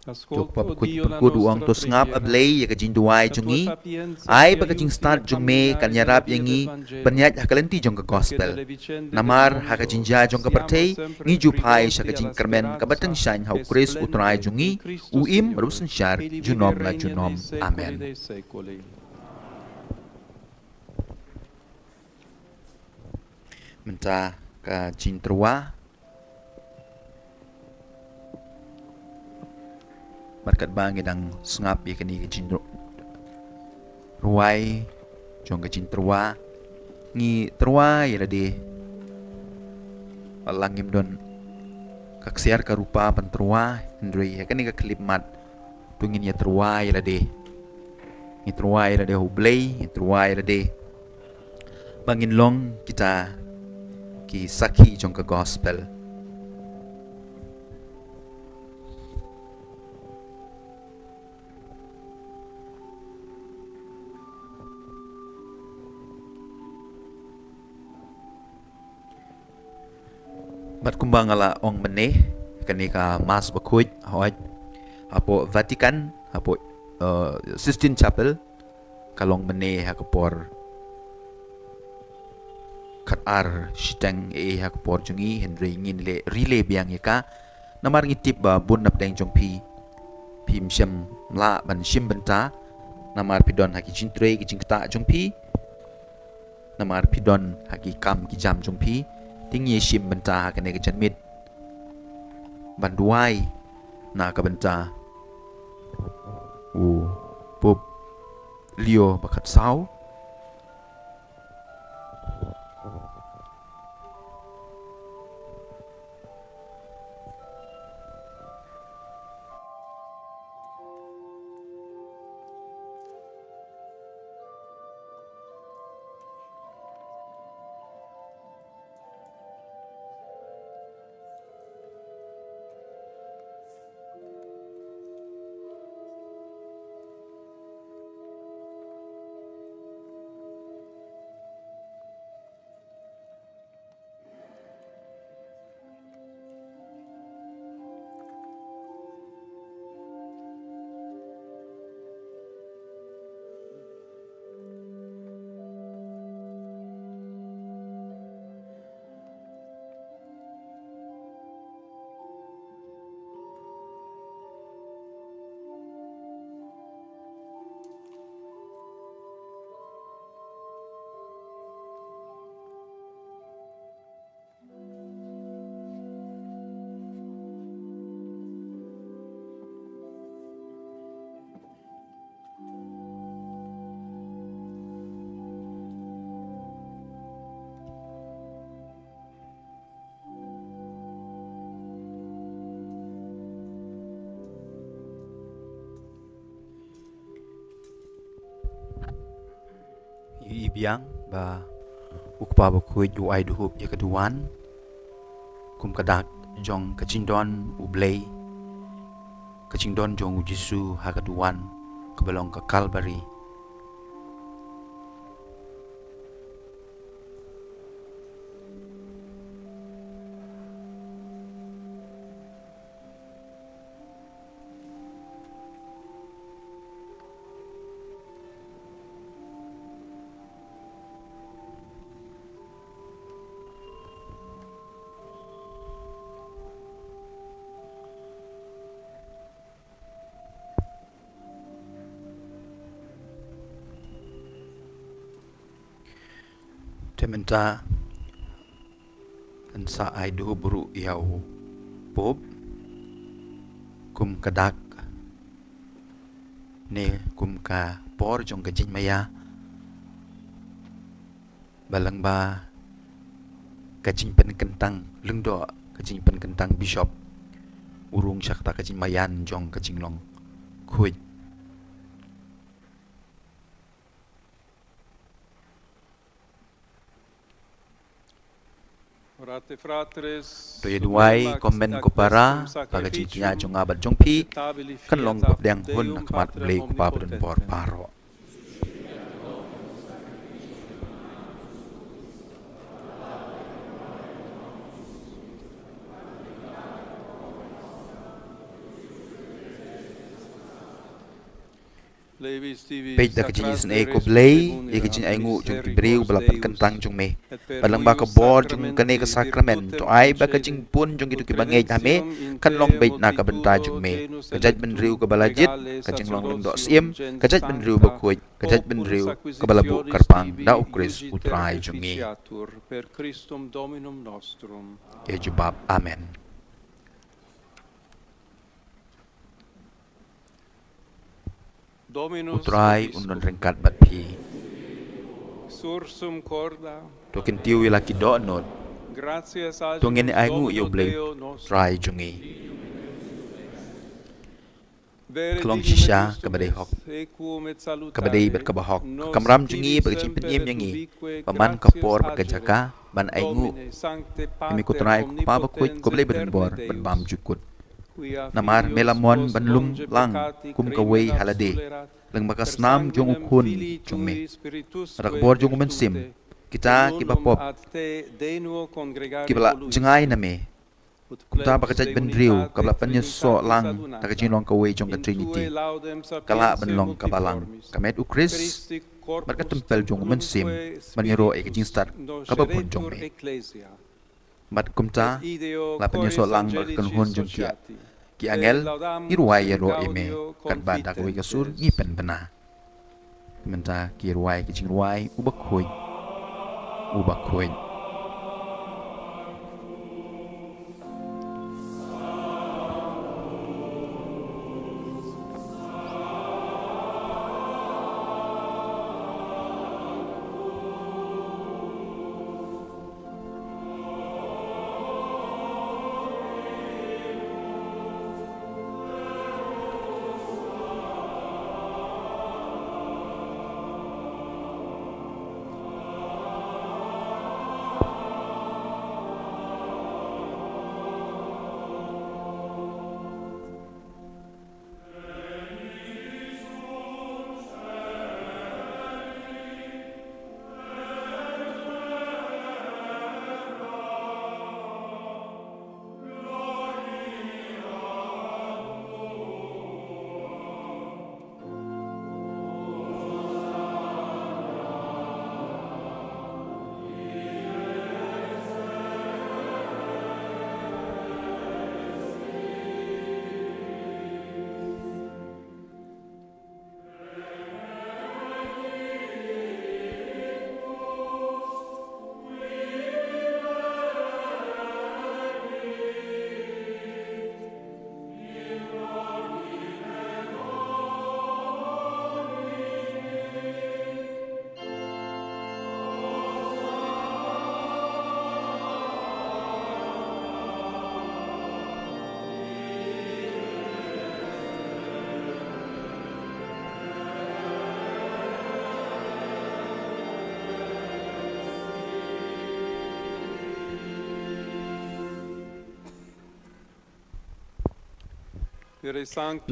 Jok pap kut uang to sngap ablay ya kajing duai jongi ai ba kajing start jong me kan yarap yangi penyat hakalenti jong ka gospel namar hakajing ja jong ka pertei ngi jupai sha kajing kermen ka batang shine hau kris utrai jongi uim rusen shar junom la junom amen menta ka jintrua markat bangi dang sngap ya kani kajin ruai jong kajin trua ngi trua ya lade alangim don kaksiar ka rupa pan trua ndri ya kani ka klip mat tungin ya trua ya lade ngi trua ya lade hublay ngi trua ya lade bangin long kita ki sakhi jong ka gospel Mat kumbang ala ong meneh kani ka mas bakuj hoaj apo Vatican apo Sistine Chapel kalong meneh hakapor kat ar shitang hakapor jungi Henry ngin le relay biang yaka namar ngitip ba bun nap deng jong pi pim syam la ban shim benta namar pidon haki jintre ki jingta jong pi namar pidon haki kam ki jam jong pi tinggi shim benta kene ke janmit banduai na ka benta pop lio bakat sau ibiang ba ukpa ba kuj uai duhup ya keduan kum kadak jong kacindon ublay kacindon jong ujisu ha keduan kebalong ke Calvary Tementa Ansa ai duhu buru yau Bob kum kadak ne kum ka por jong ka jing maya balang ba ka jing pen kentang lung do ka jing pen kentang bishop urung syakta ka jing mayan jong ka jing long khuj Orate fratres, to yeduai komen ko para paga jing tia jong abad jong pi kan long pop dang hun akamat blei ko pa pudun por paro pej da kajin isan e ko blei e kajin ai ngu jong tibreu balapan kentang jong me balang ba ka bor jong kane ka sakramen to ai ba kajing pun jong gitu ki bangai hame kan long bej na ka benta jong me kajat ben riu ka balajit kajing long lung do sim kajat ben riu ba kuj kajat ben riu ka balabu karpang da ukris utrai jong me per Christum Dominum nostrum. e jubab amen. Dominus Utrai vobiscum, undon rengkat bat pi sursum corda, to kentiu laki do not gratias to ngene ai ngu Domino yo blei Deo nostrum. trai jongi Vere klong dignum shisha et kabadai hok equum et salutare, kabadai bet kabahok nos kamram jongi tibi bagi cimpen semper yem yangi ubique paman gratias kapor agere. bakajaka ban ai ngu Domine, sancte kami ko Pater, trai ko pa bakuit ko blei omnipotens ben bor eterne ben Deus, bam jukut quia namar filius melamon vos ban lum longe lang peccati kum kawei criminal halade tolerat, lang per bakas nam jong sanguinem ukun Filii jong me tui Spiritusque rakbor jong men sim virtute, kita kibapop unum ad te denuo congregare kibala voluit, jengai na me ut kumta plebis bakajat ben Dei riu unitate kabla penye so Trinitatis lang adunata, takajin long kawei jong ka in trinity tue laudem kala sapientiae ben long kabalang multiformis, kamet ukris Christi corpus barka tempel jong men sim maniro e kajing start kabapun jong me ecclesia, mat kumta et ideo la penye so coris lang angelicis barkan hun jong kia sociati, ki angel laudamus iruai et ro eme gaudio kan ba da kawei kasur confitentes. ngipen bena menta ki ruai ki jing ruai ubak khoi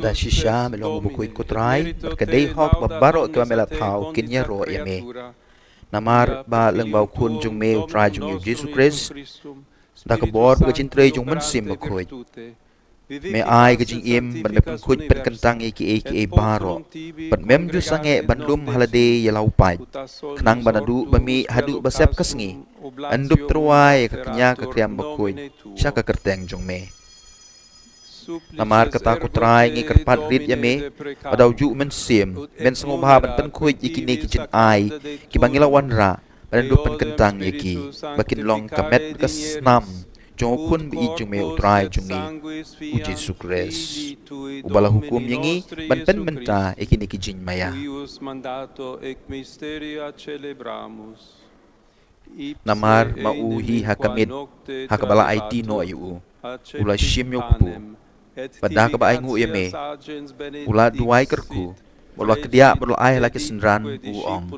da shisha melong bukui kutrai berkadei hok babaro ke mela thau kinya ro yame namar ba leng bau kun jung me utrai jung Jesus Christ da ka bor ba chin trei jung man sim bukui me ai ga jing im ban me pun kuj pen kentang e baro ban mem ju sange ban lum halade ya lau pai knang banadu bami hadu basep kasngi andup truai ka kenya ka kriam bukui syaka kerteng jung me namar kata ku trai ngi kerpat rit ya me adau ju men sim men sengo ba ban pen kuj ikini ki jin ai ki bangila wanra ban du pen kentang iki bakin long kamet kas nam Jong kun bi jung me utrai jung ni u Jesu Christ. Ubala hukum yangi ban pen menta ikini ki jing maya. Huius mandato ec mysteria celebramus. Namar mauhi hakamid hakabala IT no ayu. Ula shim yokpu. Pada ka ba ay ngu yame. Ula duai kerku. Ula kedia berla ay laki senran uong.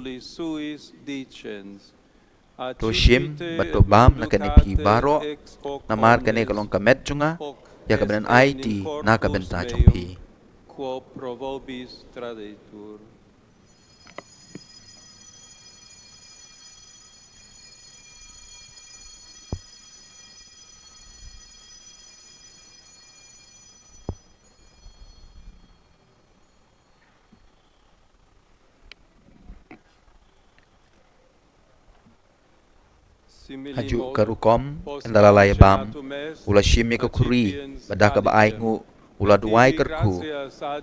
To shim bato bam na kanipi baro. Namar kane kalong kamet junga. Ya kabanan IT na kabenta chompi. Quo pro vobis tradetur. Haju karukom endalalaya bam. Ula shim ya kuri. Pada ka ba ay ngu. Ula duai kerku.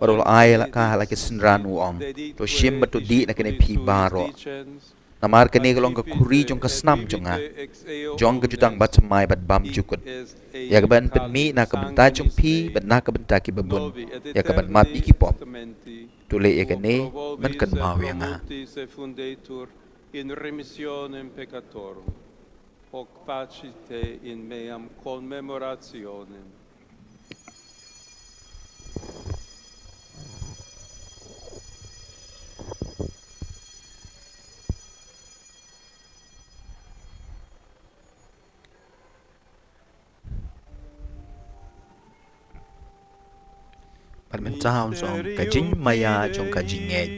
Ula ay laki senran uong. To shim bato di na kanipi baro. Namar kene kalong ka kuri jong ka snam jonga. Jong ka jutang batsamay bat bam jukut. Ya kaban penmi na kabenta chompi bat na kabenta ki babun. Ya kaban mat ikipop. Tule ya kene man kan mau ya nga. In remissionem peccatorum, hoc facite in meam commemorationem. Ban mentau song kajing maya jong kajing ngej.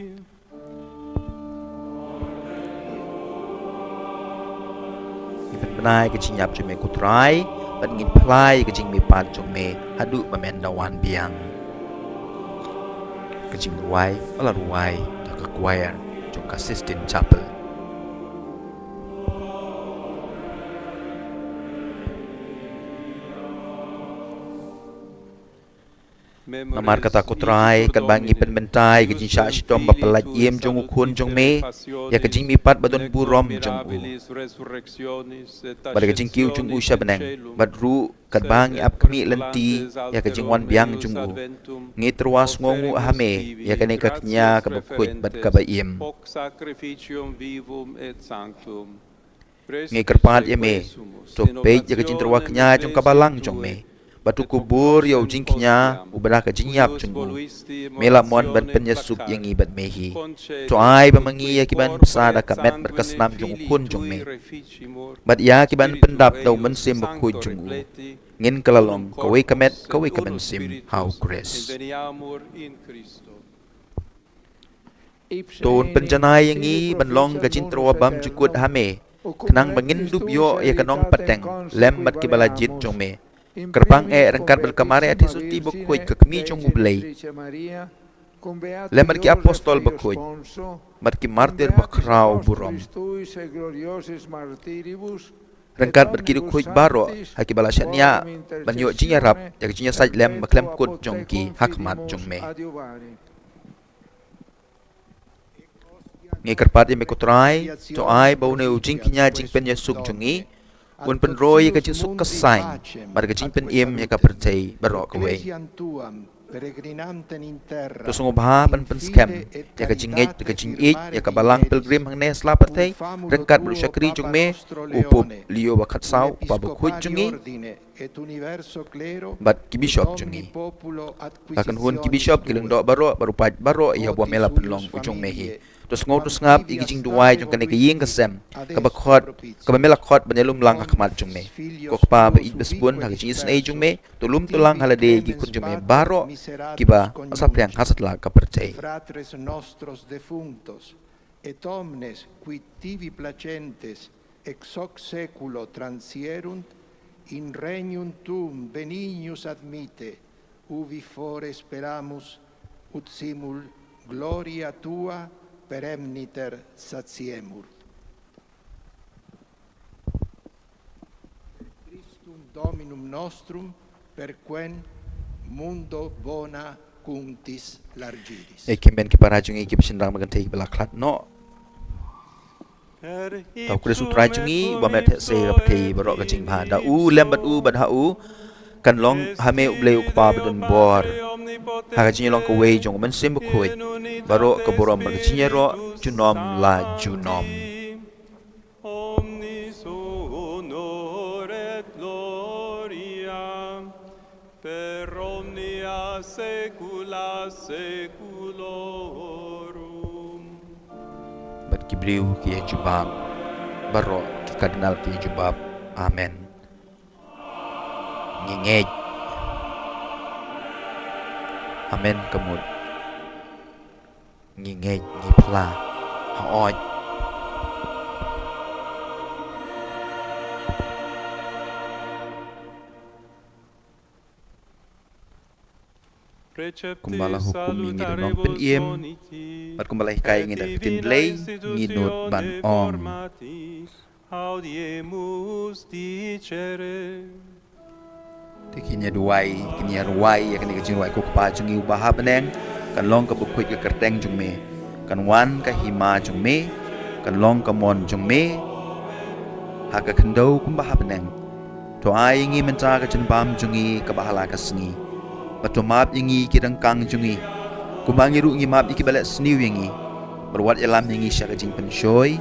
Benai kajing yap jong me kutrai. Ban ngin plai kajing me pat jong me hadu memendawan biang. Kajing ruai ala ruai tak choir jong ka Sistine Chapel. Namar kata kutrai kan bangi penbentai kajing sya shitom bapalaj iem jong ukun jong me. Ya kajing mi pat badon burom jong u. Pada kajing kiu jong u sya beneng. Badru kat bangi ap kami lenti. Ya kajing wan biang jong u. Ngi terwas ngongu ahame. Ya kane kaknya kabakut bad kaba iem. Ngi kerpat ya me. Topej ya kajing terwaknya jong kabalang jong me. Batu kubur yau jingknya ubara ka jingyap junggu mela mon ban penyesuk yang ibat mehi to ai bamangi ya kiban pesada kamet berkesnam jung kun jung me bat ya kiban pendap dau mensim bakui junggu ngin kalalong kawe kamet kawe kabensim how grace ton penjanai yang i banlong gajin trowa bam jukut hame kenang bangin dup yo ya kanong pateng lem bat kibalajit jung me Kerpang rengkat berkamare ati suti bekuit ke kemi jong ublay. Lemar ki apostol bekuit. Mar ki martir bakrau burom. Rengkat berkidu kuit baro. Haki balasanya banyo jinya rap. Jak jinya saj lem baklem kut jong ki hakmat jong me. Ngi kerpat ime kutrai. To ai bau ne ujing kinya jing pen yasuk jongi. Un pen roy ka jing suk kasain mar ka jing pen iem ya ka percay barok kawe to sungo bah pen scam ya ka jing ngej ka jing ich ya ka balang pilgrim hang ne slapat thai rengkat bru syakri jung me upup lio bakat sau pa bukuit jungi bat ki bishop jungi akan hun ki bishop kileng dok baro baru paj baro ya bua mela penlong ujung mehi Tus ngau tus ngap igi jing duai jong kane kaying kasem kabakot kabamela khot banelum lang akmat jong me kokpa ba id bespun hag jing isnai jong me tulum tulang halade igi kun jong me baro kiba asapriang hasatla kapercay fratres nostros defunctos et omnes qui tibi placentes ex hoc seculo transierunt in regnum tuum benignus admite ubi fore speramus ut simul gloria tua peremniter satiemur. Christum Dominum nostrum perquem mundo bona cuntis largiris. Ekim ben kiparajung iki besenrang magantay balaklat no. Tau Kristus trai chungi wa met se rap thei barok ka jing pha da u lem bat u bat ha u kan long hame uble ukpa badun bor ha ka jing long ka wei jong man sim khoi barok ka borom ka jing ro junom la junom. Omnis honor et gloria per omnia saecula saeculorum. Bat kibriu ki jubab barok ki kardinal ki jubab. Amen. Ngengej. Amen kamut. Ngengej ngipla haoj. Kumbala hukum ingin nong peniem, bat kumbala hikai ingin dak tin lei, nginut ban ong. Audiemus dicere. Tikinya duai, kinya ruai, ya kini kecil ruai kukpa jungi ubah beneng, kan long ke bukuit ke kerteng jung me, kan wan ke hima jung me, kan long ke mon jung me, haka kendau kumbah beneng. To ai ingi menca ke jenbam jungi ke bahala ke sengi. Batu map ingi kirang kang jungi, kumbangi ru ingi map iki balak seniu ingi, berwat yalam ingi syaka jing penshoy,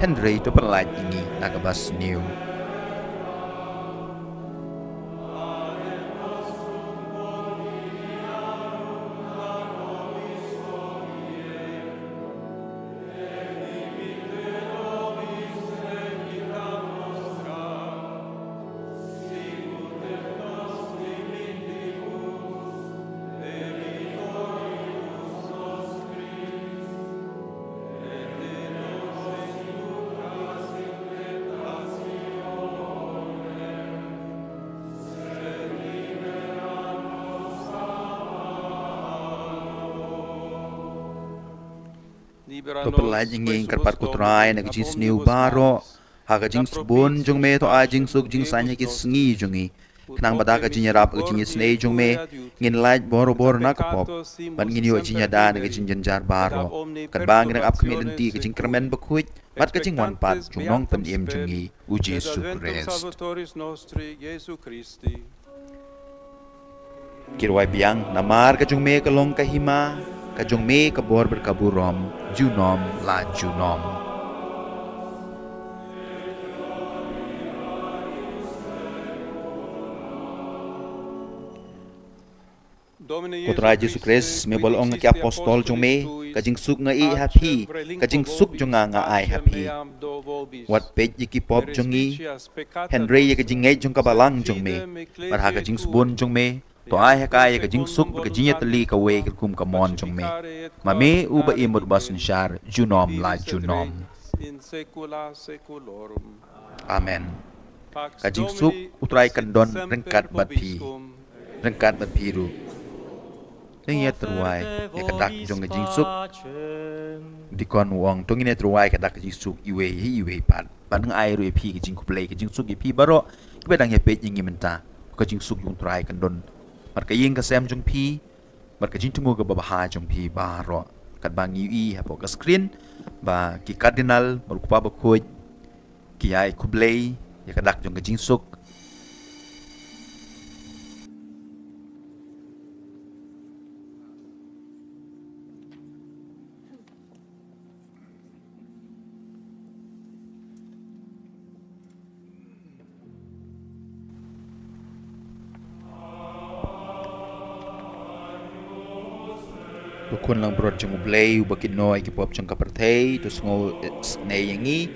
Henry to perlait ingi nakabas seniu. To perlait ingi karpat kutrai na kajing seniu baro, haka jing sebun jung me to ai jing suk jing sanya ki sengi jungi. Kenang bata kajing rap kajing senei jung me, ngin lait boro na kapop, ban ngin yo jing da na kajing jenjar baro. Kan bang nang ap kami lenti kajing kermen bekuit, bat kajing wan pat jung nong peniem jungi uji Yesus Kristus. Kirwai biang namar kajung me kalong kahima, kajong me kabor berkaburom, junom la junom. Putra Yesus Kristus me bolong ki apostol jong me, kajing suk nga i happy, kajing suk jong nga ai happy. Wat pej ki pop jongi, Henry kajing ngai jong kabalang jong me, marha kajing subon jong me, to ai hakai kajing suk kajing tali ka we kum kamon jong me. Mame uba imut basun syar junom la junom. In saecula saeculorum. Amen. Kajing suk utrai kandon rengkat bat pi. Rengkat bat piru. Tengya teruai ya kadak jong kajing suk dikon wong tongine teruai kadak kajing suk iwe pat. Banang ai ru pi kajing kuplay kajing suk pi baro kibedang ya pej ingi menta. Kajing suk yung teruai kandon. Markaying kasem jong pi, markajing tungo ke babaha jong pi baro. Kat bang UI hapo ka screen, ba ki cardinal marukupa bakoj, ki ay kublay, ya kadak jong kajing suk. Bukun lang brod jong ublay ubakid no ay kipop jong kapartay to sngo snay yangi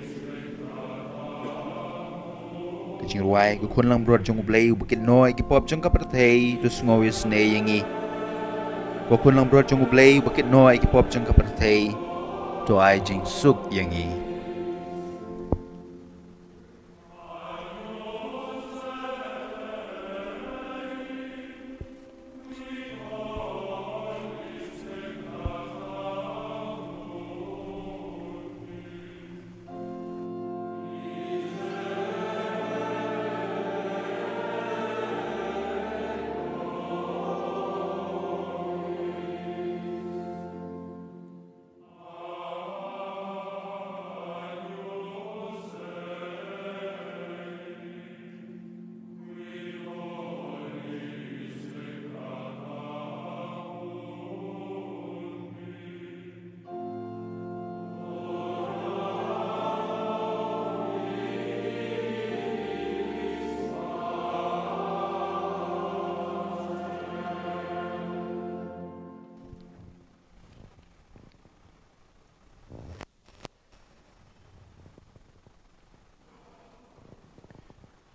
kajing ruay bukun lang brod jong ublay ubakid no ay kipop jong kapartay to sngo snay yangi bukun lang brod jong ublay ubakid no ay kipop jong kapartay to ay jing suk yangi.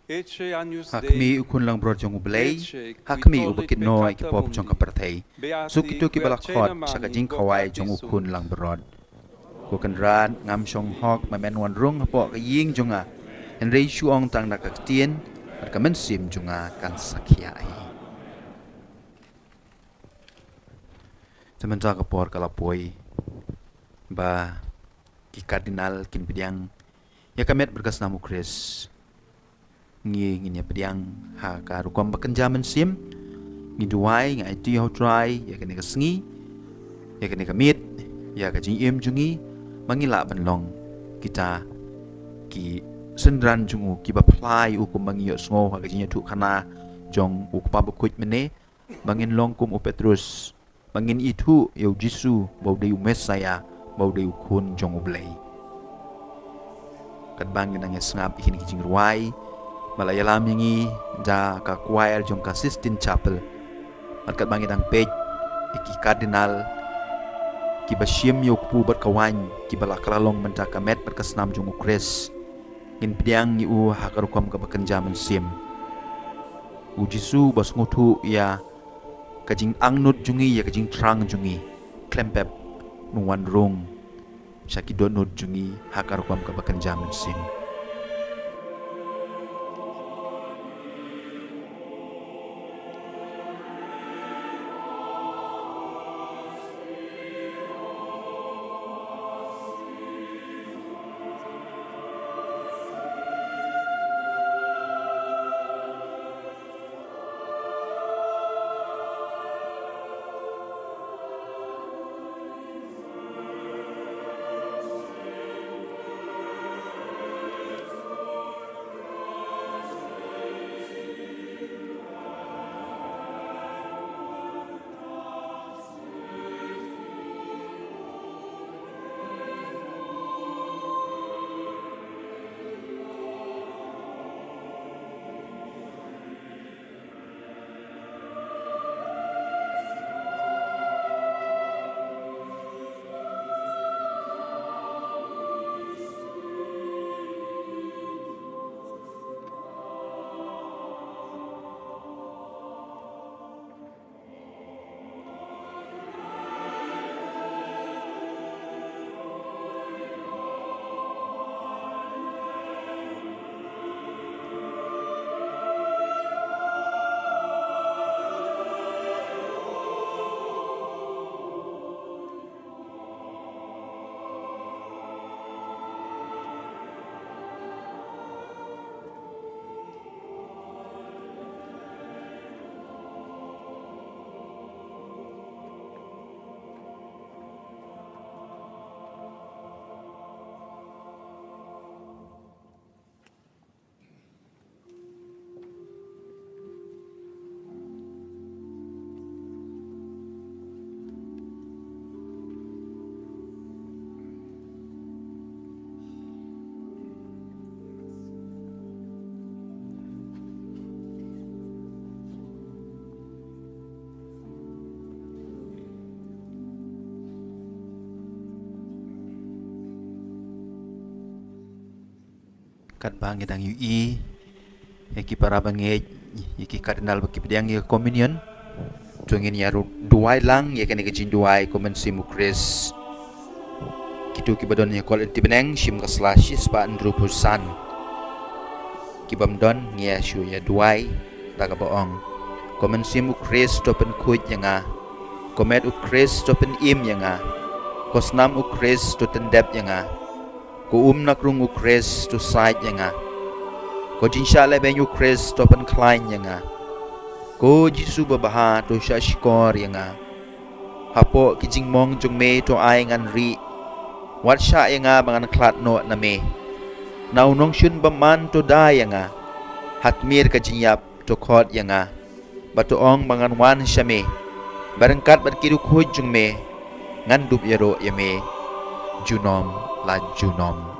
Ecce agnus Hakmi Dei, ukun lang brod jong ublay, ecce qui hakmi tollit ubakit no ay peccata kipop jong mundi. kapertay. Beati Sukitu qui kibalakot acena sa mani kajing kaway jong vocati ukun sunt. lang brod. Kukenran ngam shong hok mamen wan rung hapo kaying jonga. Henry shuong tang nakakatien at kamen sim jonga kan sakyai. Sementara kapor kalapoy ba ki kardinal kin pidiang ya kamet berkas namu Kris ngi pidiang ha ka rukom bakenjaman sim ngi duai ngai ti ho try ya kene kasengi ya kene kamit ya ka jing im jungi mangila banlong kita ki sendran jungu ki ba plai ukum mangi yo sngo ha ka jing tu kana jong ukpa bukut mene bangin long kum u Petrus bangin itu yo Jisu bau de Mesaya bau de kun jong ublay kat bangin ang sngap ikin kijing ruai malayalam yangi ja ka choir jong ka Sistine Chapel at kat bangin ang page iki kardinal ki basyem yo pu bat kawan ki balakralong menta kamet bat kasnam jong Kris ngin pidiang ni u hakarukom ka bakenjaman sim u Jisu bas ngutu ya kajing angnut jungi ya kajing trang jungi klempep nuwan rung syaki donut jungi hakarukom ka bakenjaman sim. Kat bang idang UI yaki para bangej yaki kardinal baki pidiang ya communion tungin ya duai lang ya kene kejin duai komen simu Kris kitu kibadon ya kol tibeneng sim ka slash spa andru pusan kibam don ngia shu ya duai daga boong komen simu Kris topen kuj yanga komet u Kris topen im yanga kosnam u Kris to tendep yanga ko nakrung u Kris to side yanga ko jinsha le ben u Kris to pen klein yanga ko Jisu babaha to shashkor yanga hapo kijing mong jung me to ai ngan ri wat sha yanga bangan klat no na me naw nong shun baman to da yanga hatmir ka jinyap to khot yanga batu ong bangan wan shame barangkat bat kidu khoj jung me ngan dup yaro yame junom la junom.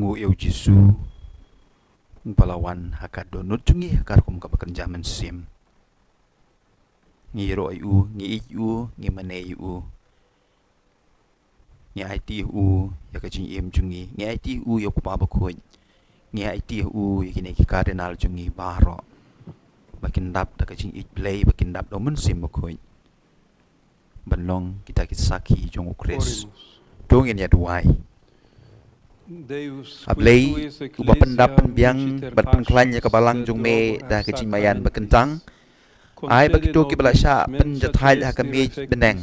ngu eu Jisu palawan hakad donut jungi hakar kum kabakan jaman sim ngi ro yu ngi yu ngi mane yu ngi ITU ya kajing im jungi ngi ITU yo kupa bakoy ngi ITU ya kini ki cardinal jungi baro bakin dap da kajing ik play bakin dap do mun sim bakoy banlong kita kisaki jong ukres dongin ya duai ablay uba pendapan biang batpan klanya kabalang jong me da kajing mayan bakentang ai bakito kibala sya penjathai ha kami beneng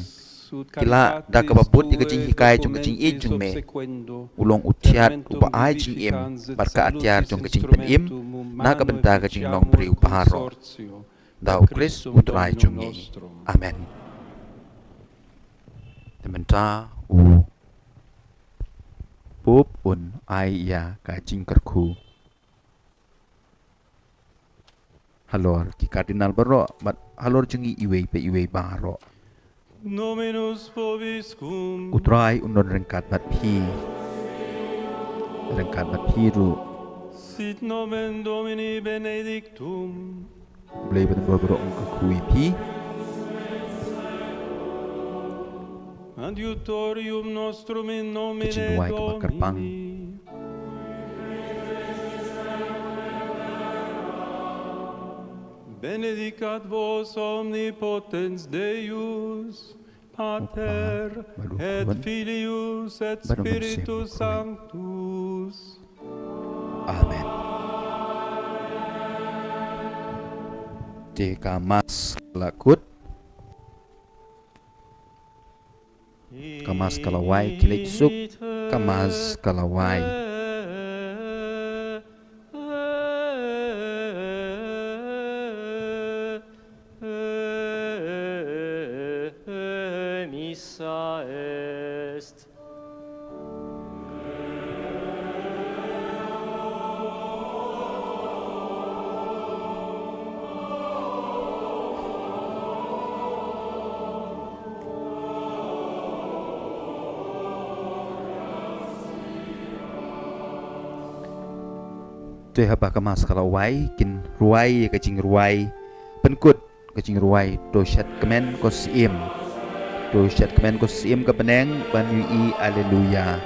kila da kababut di kajing hikai jong kajing i jong me ulong utiat uba ai jing im barka atyar jong kajing pen im na kabenta kajing long beri upaharo da ukris utrai jong i amen tementa u pup un ai ya kajing kerku halor ki cardinal baro mat halor jungi iwe pe iwe baro Nominus vobiscum. utrai unon rengkat mat pi ru Sit nomen Domini benedictum. blay ban baro ong kui pi Adiutorium nostrum in nomine Kecinduai kebakar pang. Domini. Benedicat vos omnipotens Deus, Pater, Baru et kawan. Filius, et Baru Spiritus mensiap, Sanctus. amen jika mas lakut Kamas kalawai kilik suk, kamas kalawai. Missa est. Tuh haba kamas kalawai kin ruai kajing ruai penkut kajing ruai to shat kemen kosim ke beneng banui aleluya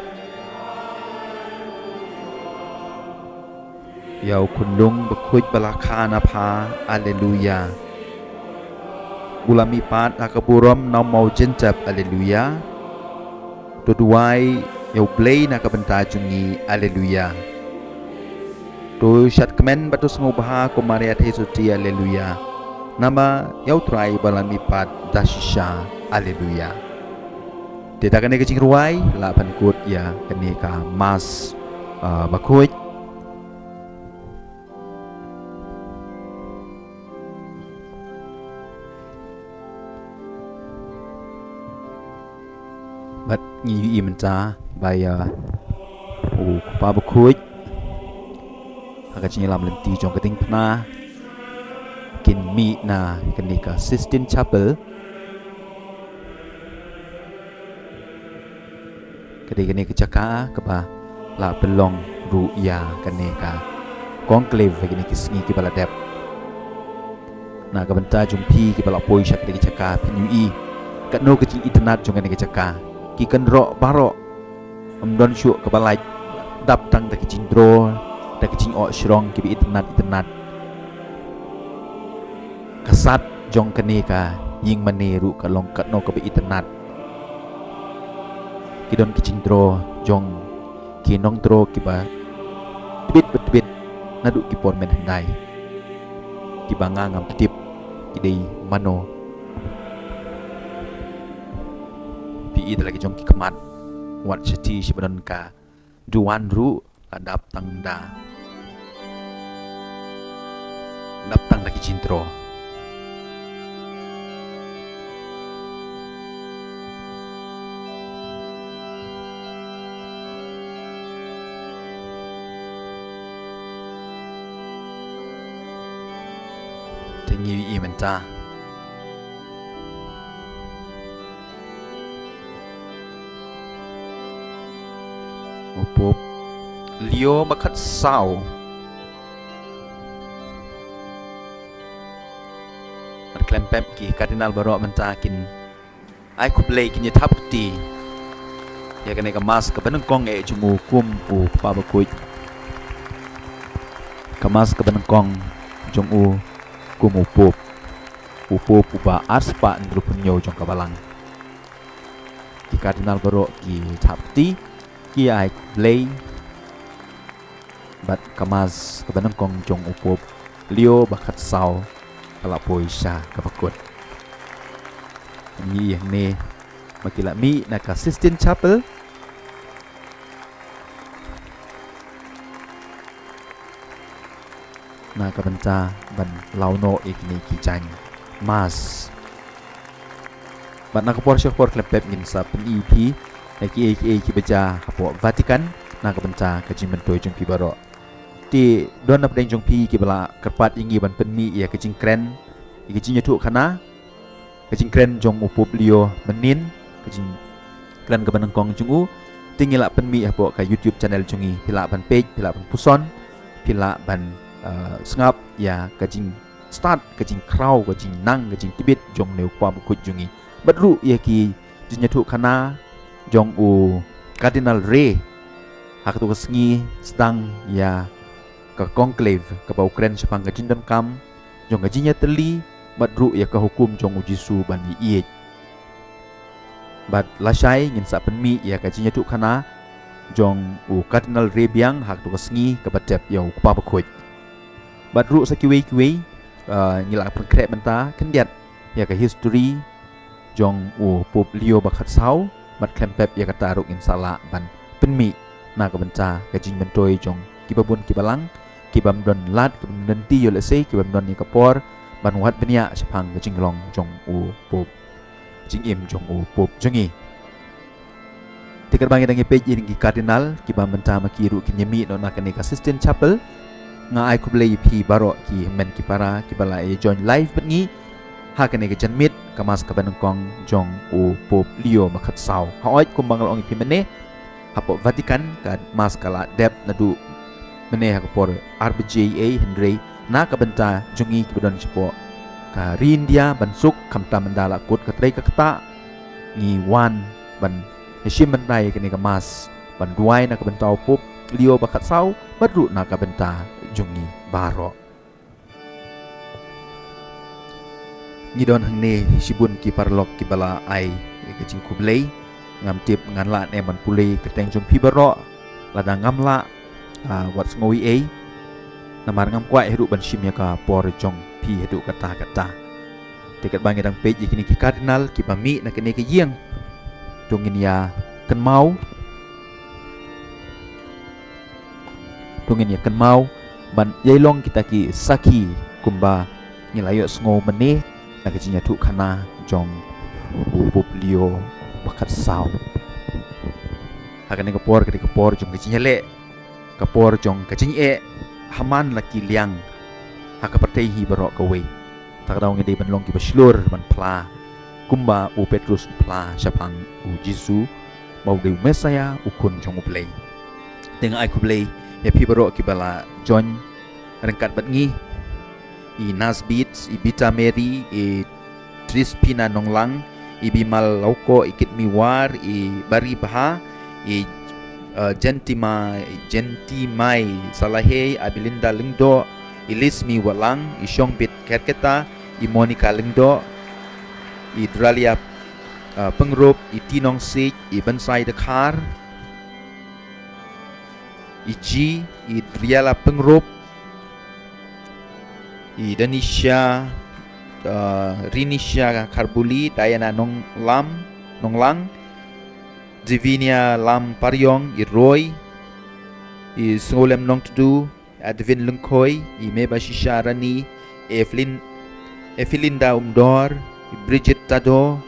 yau kunlung bekuj balakana pa aleluya bulami pat akaburom nam mau jencap aleluya to duai yau blay nakabenta jungi aleluya to shat kemen batus ngobaha ko Maria Tesuti aleluya nama yau trai balami pat dashisha aleluya tidak kene kecing ruai la pankut ya kene ka mas bakuj bat ngi imenta baya pa bakuj agak lam lenti jong keting pna kin mi na kenika Sistine Chapel kene kecaka keba la belong ruya kenika conclave kene kisngi ki baladep na kabenta jumpi ki bala poi syak kene kecaka pinui katno kecing internet jong kene kecaka ki kenro baro amdon syuk kebalai dap tang ta kecing dro da kecing ok shrong ki internet kasat jong kene ka ying maneru ka long katno ka internet kidon kicing dro jong kinong dro kiba tibit nadu kipon men handai kibanga ngam tip kidei mano pi lagi jong ki kemat wat chati sibanon ka duan ru adap tangda daptang lagi cintro tengi imenta upop Leo Bakat Sau Mat klempep ki Kardinal Barok mentakin ai kublei kin yatap ti ya kene kemas ke benengkong jumu kum u pa bakuj kemas ke benengkong jong u kum upup uba arspa ndrupunyo jong kabalang ki Kardinal Barok ki tapti ki ai kublei bat kemas ke benengkong jong upup Leo Bakat Sau kalapoi sya kapakut ni yang ni makila mi naka Sistine Chapel naka benta ban launo ikni kijang mas bat naka porsche por klepep ngin sa pen EP ki beja hapo Vatican naka benta kajin mentoi jong pi Barok ti don na pedeng jong pi ki bala kerpat ingi ban pen mi ya kajin kren kajin nyatu kana kajing kren jong upup Leo menin kajing kren ke benengkong jungu tingila penmi apo ka YouTube channel jungi pila ban page pila ban puson pila ban sengap ya kajing start kajing kraw kajing nang kajing tibit jong neu kwa bukut jungi badru ya ki jinyatu kana jong u Cardinal Ray hakatu kesengi sedang ya ke conclave ke bau kren sepang kajing dan kam jong kajinya teli badru ya ke hukum jong ujisu ban iet bad lasai ngin sa penmi ya kajinya tu kana jong u Cardinal Ray biang hak tu kesengi ke batep ya kupa bekut badru sakiwe ngila perkrep menta kendiat ya ke history jong u Pop Leo Bakat Sau mat klempep ya kata aruk insala ban penmi na ke benta kajing mentoi jong kibabun kibalang kibam don lat kibam don ti yo lese kibam don ni kapor ban wat benia sepang kajing long jong u Pop jing im jong u Pop jongi tikar bangi dangi page ini ki Kardinal kibam menta makiru kinyemi no nakani ka Sistine Chapel nga ai kublei pi Barok ki men ki para ki bala e join live bengi hakane ke janmit kamas ka benengkong jong u Pop Leo Bakat Sau haoit kumbangal ong pi mene hapo Vatican ka mas kala dep nadu mene hakapor RBJA Henry na ka benta jungi ki bedon sipo ka rindia bansuk kamta mandala kut ka trei ka kata ni wan ban heshim bandai kini ka mas ban duai na ka benta Pop Leo Bakat Sau badru na ka benta jungi Barok ni don hang ne sibun ki parlok ki bala ai ke jing kublei ngam tip nganla ne man pulei keteng jong pi Barok lada ngamla wat ngowi e namar ngam kwa hidup ban shim ya ka por jong pi hidup kata tiket bangi dang page kini ki Kardinal ki bami na kini ki yeng tungin ya ken mau ban yailong kita ki saki kumba ngilayo sngo mene na kijinya tu kana jong Pop Leo Bakat Sau hakane kapor jong kijinya le kapor jong kajing e haman laki liang hakapartei hi Barok kawe takdaw ngede ban long ki baslur ban pla kumba u Petrus pla syapang u Jisu mau de Mesaya ukun jong ublei dengan ai kublei ya pi Barok ki bala John rengkat batngi i Nasbit i Bita Mary i Trispina Nonglang i Bimal Lauko ikit Miwar i Bari Baha i Gentimai Salahe Abilinda Lingdo Ilismi Walang I Shongbit Kerketa I Monica Lingdo I Dralia Pengrup I Tinong Sik I Bensai Dekar I G I Driala Pengrup I Danisha Rinisha Karbuli Diana Nonglang Divinia Lam Paryong I Roy I Sngolem Nong Tudu Advin Lungkoi I Meba Shisha Rani Efilinda Umdor I Bridget Tado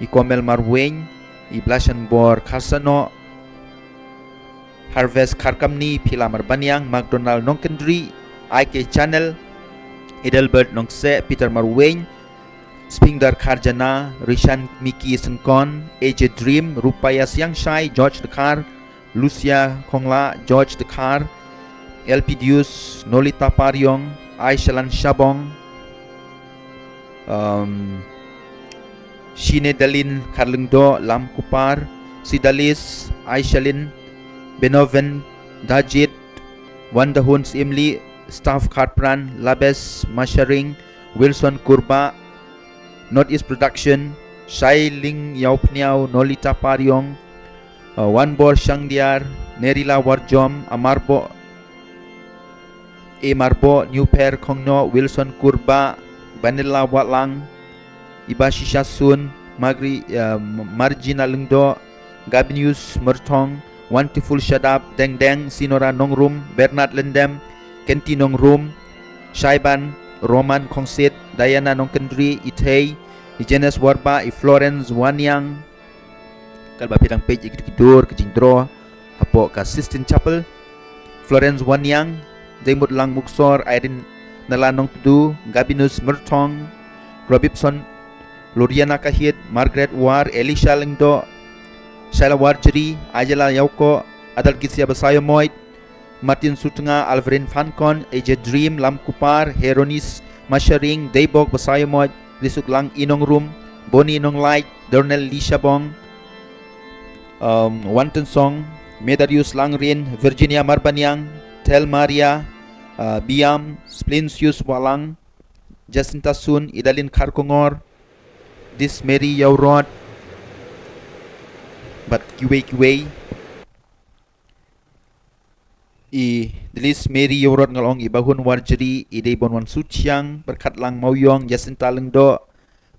I Komel Marweng I Blashanbor Karsano Harvest Karkamni Pilamar Banyang McDonald Nongkendri IK Channel Edelbert Nongse Peter Marweng Spingdar Karjana, Rishan Miki Senkon, AJ Dream, Rupaya Siang Shai, George Dekar, Lucia Kongla, George Dekar, Elpidius, Nolita Pariong, Aishalan Shabong, Shine Dalin Karlungdo, Lam Kupar, Sidalis, Aishalin, Benoven, Dajit, Wanda Huns Imli, Staff Karpran, Labes, Masharing, Wilson Kurba, Northeast Production, Shai Ling Yaupniao, Nolita Pariong, Wanbor Shangdiar, Nerila Warjom, Amarbo, Marbo, New Pair Kongno, Wilson Kurba, Vanilla Watlang, Ibashi Shasun, Margina Lungdo, Gabinius Mertong, Wantiful Shadab, Deng Deng, Sinora Nongrum, Bernard Lendem, Kenti Nongrum, Shaiban, Roman Kongsit, Diana Nongkendri, Itay, Ijenes Warba, Florence Wanyang, kalba pidang page ikidur kejingdro, hapo ka Sistine Chapel, Florence Wanyang, Jaimut Lang Muksor, Irene Nalanong Tudu, Gabinus Mertong, Robibson, Loriana Kahit, Margaret War, Elisha Lengdo, Shaila Warjeri, Ajala Yauko, Adal Gisia Basayomoid, Martin Sutunga, Alvin Fancon, AJ Dream, Lam Kupar, Heronis, Masharing, Daybog Basayomoid, Lisuk Lang Inong Room, Boni Inong Light, Dornel Lishabong, Wanton Song, Medarius Langrin, Virginia Marbanyang, Tel Maria, Biam, Splinsius Walang, Jacinta Sun, Idalin Karkongor, This Mary Yaurod, But Kiway, Dilis Mary Yaurod ngalong ibahun Warjeri, Idei Bonwan Suciang, Berkat Lang Mauyong, Jacinta Lengdo,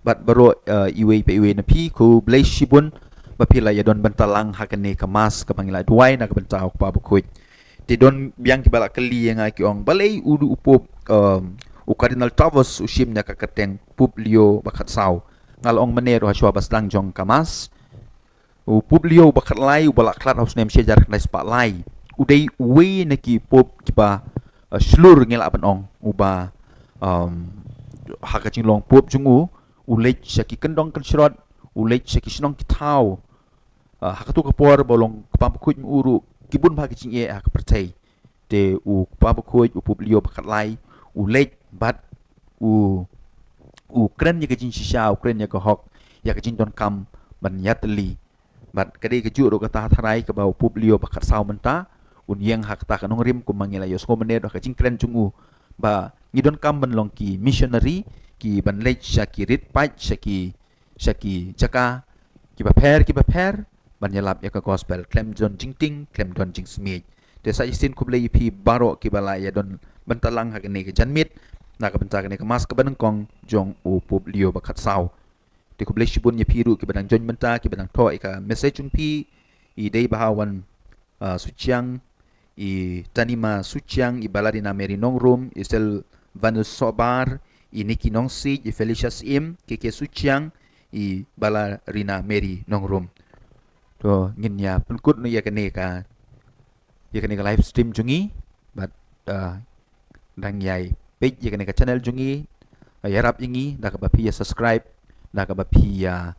But Baro Iwe Napi, Ku Blaise Shibun, Bapila ya don bentalang hakane kemas kepangila duai na kebenta ok pa bukuit ti don biang kibala keli yang aki ong balai udu upop u Cardinal Tavos usim nya kakateng Publio bakat saw ngal ong menero haswa baslang jong kamas u Publio bakat lai u balak klat haus nem sejar kna spa lai udai we neki pop kiba slur ngela ban ong uba hakacing long pop jungu ulej saki kendong kensrot ulej saki sinong kitau hakatu kapor bolong kapampukuj uru kibun bagi cing e hak percay te u kapampukuj u Publio bakat lai u lej bat u kren ya kajin shisha u kren ya kahok ya kajin don kam ban yatli bat kade keju ro kata tharai ke bau Publio bakat saw menta un yang hak ta kanong rim ku mangila yos ko mene do kajin kren jungu ba ngidon kam ban long ki missionary ki ban lej shakirit paj shaki jaka ki ba per banyalap ya ke gospel klem don jingting klem don jing smith desa isin kuble pi baro kibala ya don bentalang hakene ke janmit na ka benta kene ke mas ke banengkong jong u Publio bakat saw ti kuble shibun ya piru ki banang jon benta ki banang to ka message pi i dei bahawan suciang i tanima suciang i baladina Mary Nongrum i sel Vanus Sobar i Niki Nongsi i Felicius Im ke suciang i balarina Mary Nongrum to ngin ya penkut no ya kene ka live stream jungi but dang yai page ya kene ka channel jungi ya rap ingi da ka bapi ya subscribe da ka bapi ya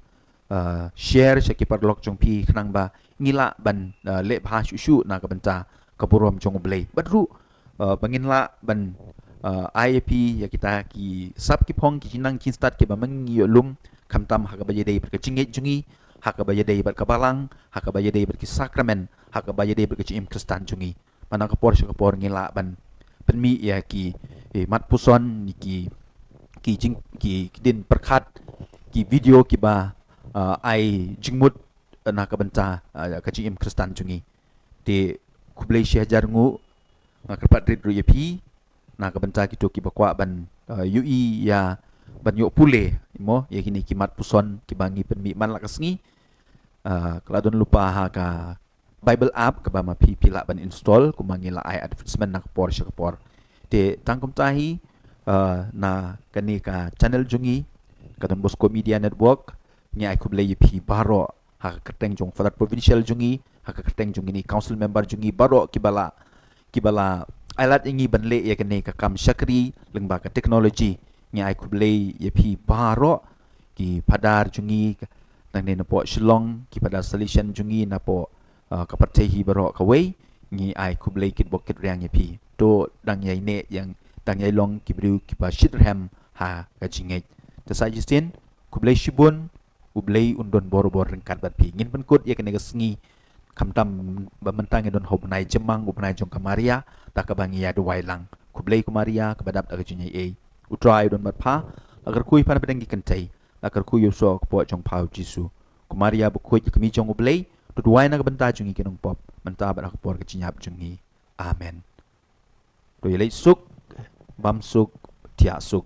share seki parlok jong pi khnang ba ngila ban le bha shu na ka benta ka burom jong blai badru bangin la ban IAP ya kita ki sub ki phong ki jinang kin start ki ba mangi lum kamtam ha ka ba yedei berkecingit jungi hak bayadei berkabalang, hak bayadei berkisakramen, hak bayadei berkecim Kristan jungi. Mana kapor ngila ban penmi ya ki mat puson ki din perkat ki video ki ba ai jingmut na ka benta kecim Kristan jungi. Di kublai syajar ngu kerpat rid ruyepi na ka benta ki to ki bakwa ban UI ya ban yo pule mo ya kini ki mat puson ki bangi penmi man lakasngi. Kalau don lupa ka Bible app ke bama pila ban install ku mangila ai advertisement nak por syakapor te tangkum tahi na kani ka channel jungi ka don Bosco Media Network nya ai kublai pi baro ha keteng jong Father Provincial jungi ha keteng jungi ni council member jungi baro kibala alat ingi banle ya kani ka kam syakri lengba ka teknologi nya ai kublai pi baro ki padar jungi nang ne napo Shillong ki pada solution jungi napo kapat tehi barok kawai ngi ai kublai kit bokit riang yepi to dang yai ne yang dang yai long kibriu kipa shitrham ha kajinget tasai jistin kublai shibun ublai undon bor-bor rengkat bat pi ngin penkut ya kene gesngi kamtam bamantang don hobnai jemang ubnai jong kamaria tak kabangi ya do wailang kublai kumaria kabadap tak junyai e utrai don bat pha agar kui pan pedang kentai agar kui yoso ko jong pau jisu kumaria bukoi kemi jong ublai to duai na benta jungi kenong pop menta bat por ke cinyap jungi amen to yelai suk bam suk tia suk